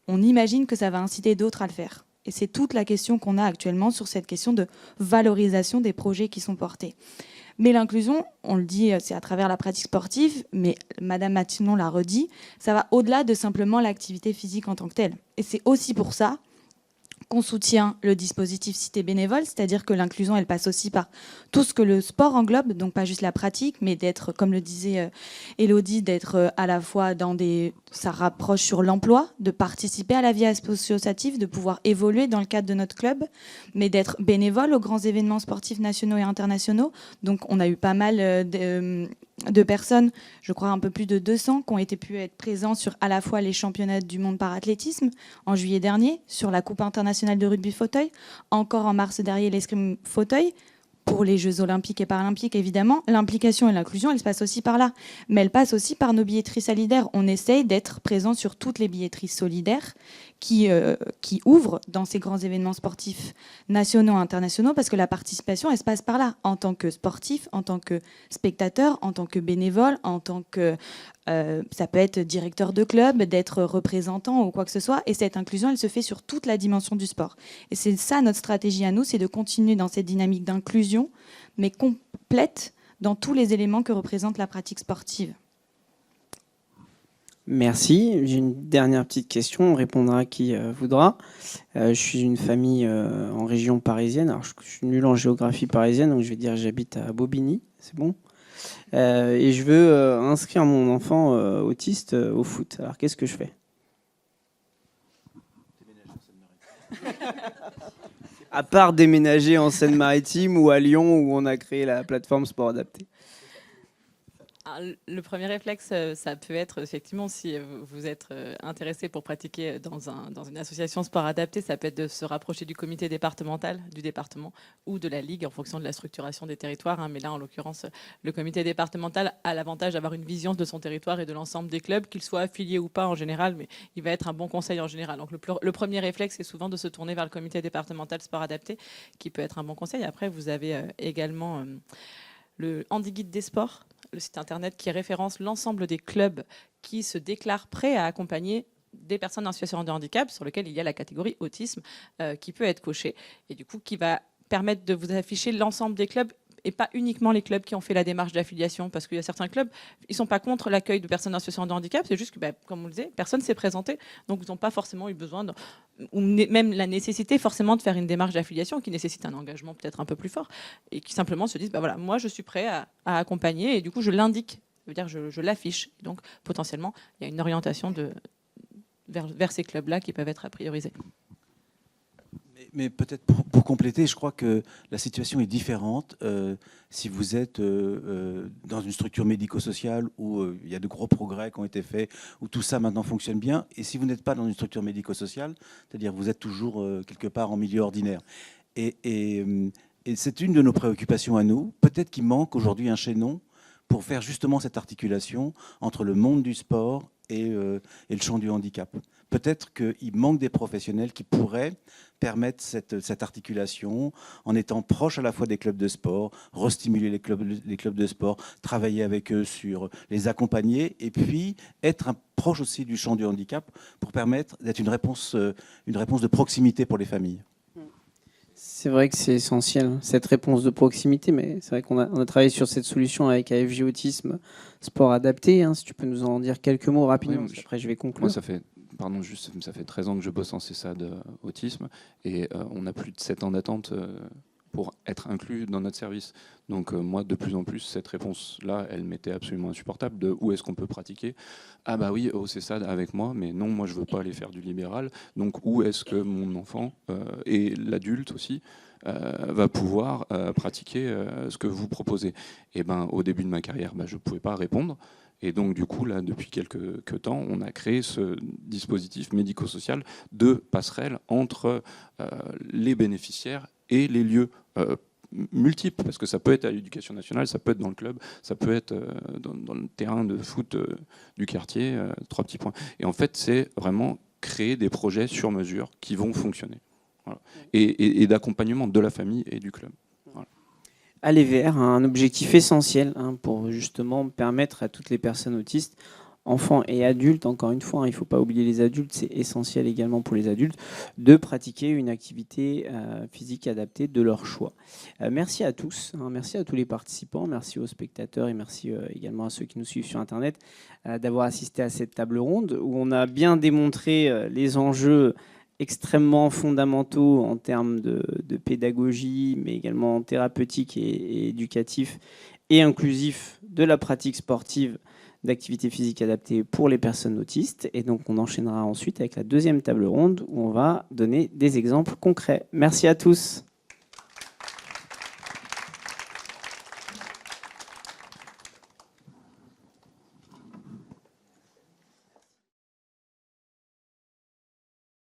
on imagine que ça va inciter d'autres à le faire. Et c'est toute la question qu'on a actuellement sur cette question de valorisation des projets qui sont portés. Mais l'inclusion, on le dit, c'est à travers la pratique sportive, mais Madame Martinon l'a redit, ça va au-delà de simplement l'activité physique en tant que telle. Et c'est aussi pour ça qu'on soutient le dispositif Cité bénévole, c'est-à-dire que l'inclusion, elle passe aussi par tout ce que le sport englobe, donc pas juste la pratique, mais d'être, comme le disait Élodie, d'être à la fois ça rapproche sur l'emploi, de participer à la vie associative, de pouvoir évoluer dans le cadre de notre club, mais d'être bénévole aux grands événements sportifs nationaux et internationaux. Donc on a eu pas mal de personnes, je crois un peu plus de 200, qui ont pu être présents sur à la fois les championnats du monde par athlétisme en juillet dernier, sur la Coupe internationale de rugby fauteuil, encore en mars dernier l'escrime fauteuil, pour les Jeux olympiques et paralympiques, évidemment. L'implication et l'inclusion, elle se passe aussi par là. Mais elle passe aussi par nos billetteries solidaires. On essaye d'être présent sur toutes les billetteries solidaires qui ouvrent dans ces grands événements sportifs nationaux et internationaux, parce que la participation, elle se passe par là, en tant que sportif, en tant que spectateur, en tant que bénévole, en tant que... ça peut être directeur de club, d'être représentant ou quoi que ce soit. Et cette inclusion, elle se fait sur toute la dimension du sport. Et c'est ça notre stratégie à nous, c'est de continuer dans cette dynamique d'inclusion, mais complète dans tous les éléments que représente la pratique sportive. Merci. J'ai une dernière petite question. On répondra qui voudra. Je suis d'une famille en région parisienne. Alors, je suis nul en géographie parisienne, donc je vais dire j'habite à Bobigny. C'est bon ? Et je veux inscrire mon enfant autiste au foot. Alors, qu'est-ce que je fais ? À part déménager en Seine-Maritime ou à Lyon, où on a créé la plateforme Sport Adapté. Le premier réflexe, ça peut être effectivement, si vous êtes intéressé pour pratiquer dans une association sport adapté, ça peut être de se rapprocher du comité départemental du département ou de la ligue en fonction de la structuration des territoires. Mais là, en l'occurrence, le comité départemental a l'avantage d'avoir une vision de son territoire et de l'ensemble des clubs, qu'ils soient affiliés ou pas en général, mais il va être un bon conseil en général. Donc le premier réflexe, c'est souvent de se tourner vers le comité départemental sport adapté, qui peut être un bon conseil. Après, vous avez également le Handi-Guide des sports, le site internet qui référence l'ensemble des clubs qui se déclarent prêts à accompagner des personnes en situation de handicap, sur lequel il y a la catégorie autisme qui peut être cochée, et du coup qui va permettre de vous afficher l'ensemble des clubs et pas uniquement les clubs qui ont fait la démarche d'affiliation, parce qu'il y a certains clubs, ils ne sont pas contre l'accueil de personnes en situation de handicap, c'est juste que, comme on le disait, personne ne s'est présenté, donc ils n'ont pas forcément eu besoin, ou même la nécessité forcément de faire une démarche d'affiliation qui nécessite un engagement peut-être un peu plus fort, et qui simplement se disent, voilà, moi je suis prêt à accompagner, et du coup je l'indique, ça veut dire je l'affiche, donc potentiellement il y a une orientation vers ces clubs-là qui peuvent être à prioriser. Mais peut-être pour compléter, je crois que la situation est différente si vous êtes dans une structure médico-sociale où il y a de gros progrès qui ont été faits, où tout ça maintenant fonctionne bien, et si vous n'êtes pas dans une structure médico-sociale, c'est-à-dire vous êtes toujours quelque part en milieu ordinaire. Et c'est une de nos préoccupations à nous. Peut-être qu'il manque aujourd'hui un chaînon pour faire justement cette articulation entre le monde du sport et le champ du handicap. Peut-être qu'il manque des professionnels qui pourraient permettre cette articulation en étant proche à la fois des clubs de sport, restimuler les clubs de sport, travailler avec eux sur les accompagner et puis être proche aussi du champ du handicap pour permettre d'être une réponse de proximité pour les familles. C'est vrai que c'est essentiel, cette réponse de proximité, mais c'est vrai qu'on a travaillé sur cette solution avec AFJ Autisme Sport Adapté. Si tu peux nous en dire quelques mots rapidement, oui, après je vais conclure. Moi, ça fait 13 ans que je bosse en CESAD autisme et on a plus de 7 ans d'attente pour être inclus dans notre service. Donc moi, de plus en plus, cette réponse-là, elle m'était absolument insupportable, de où est-ce qu'on peut pratiquer. Ah bah oui, c'est ça avec moi, mais non, moi je veux pas aller faire du libéral. Donc où est-ce que mon enfant, et l'adulte aussi, va pouvoir pratiquer ce que vous proposez? Et ben, au début de ma carrière, je ne pouvais pas répondre. Et donc, du coup, là, depuis quelques temps, on a créé ce dispositif médico-social de passerelle entre les bénéficiaires et les lieux multiples, parce que ça peut être à l'éducation nationale, ça peut être dans le club, ça peut être dans le terrain de foot du quartier, 3 petits points. Et en fait, c'est vraiment créer des projets sur mesure qui vont fonctionner. Voilà. Et d'accompagnement de la famille et du club. Voilà. Aller vers un objectif essentiel pour justement permettre à toutes les personnes autistes, enfants et adultes, encore une fois, il ne faut pas oublier les adultes, c'est essentiel également pour les adultes, de pratiquer une activité physique adaptée de leur choix. Merci à tous, merci à tous les participants, merci aux spectateurs et merci également à ceux qui nous suivent sur Internet d'avoir assisté à cette table ronde où on a bien démontré les enjeux extrêmement fondamentaux en termes de pédagogie, mais également thérapeutique et éducatif et inclusif de la pratique sportive d'activité physique adaptée pour les personnes autistes. Et donc, on enchaînera ensuite avec la deuxième table ronde où on va donner des exemples concrets. Merci à tous.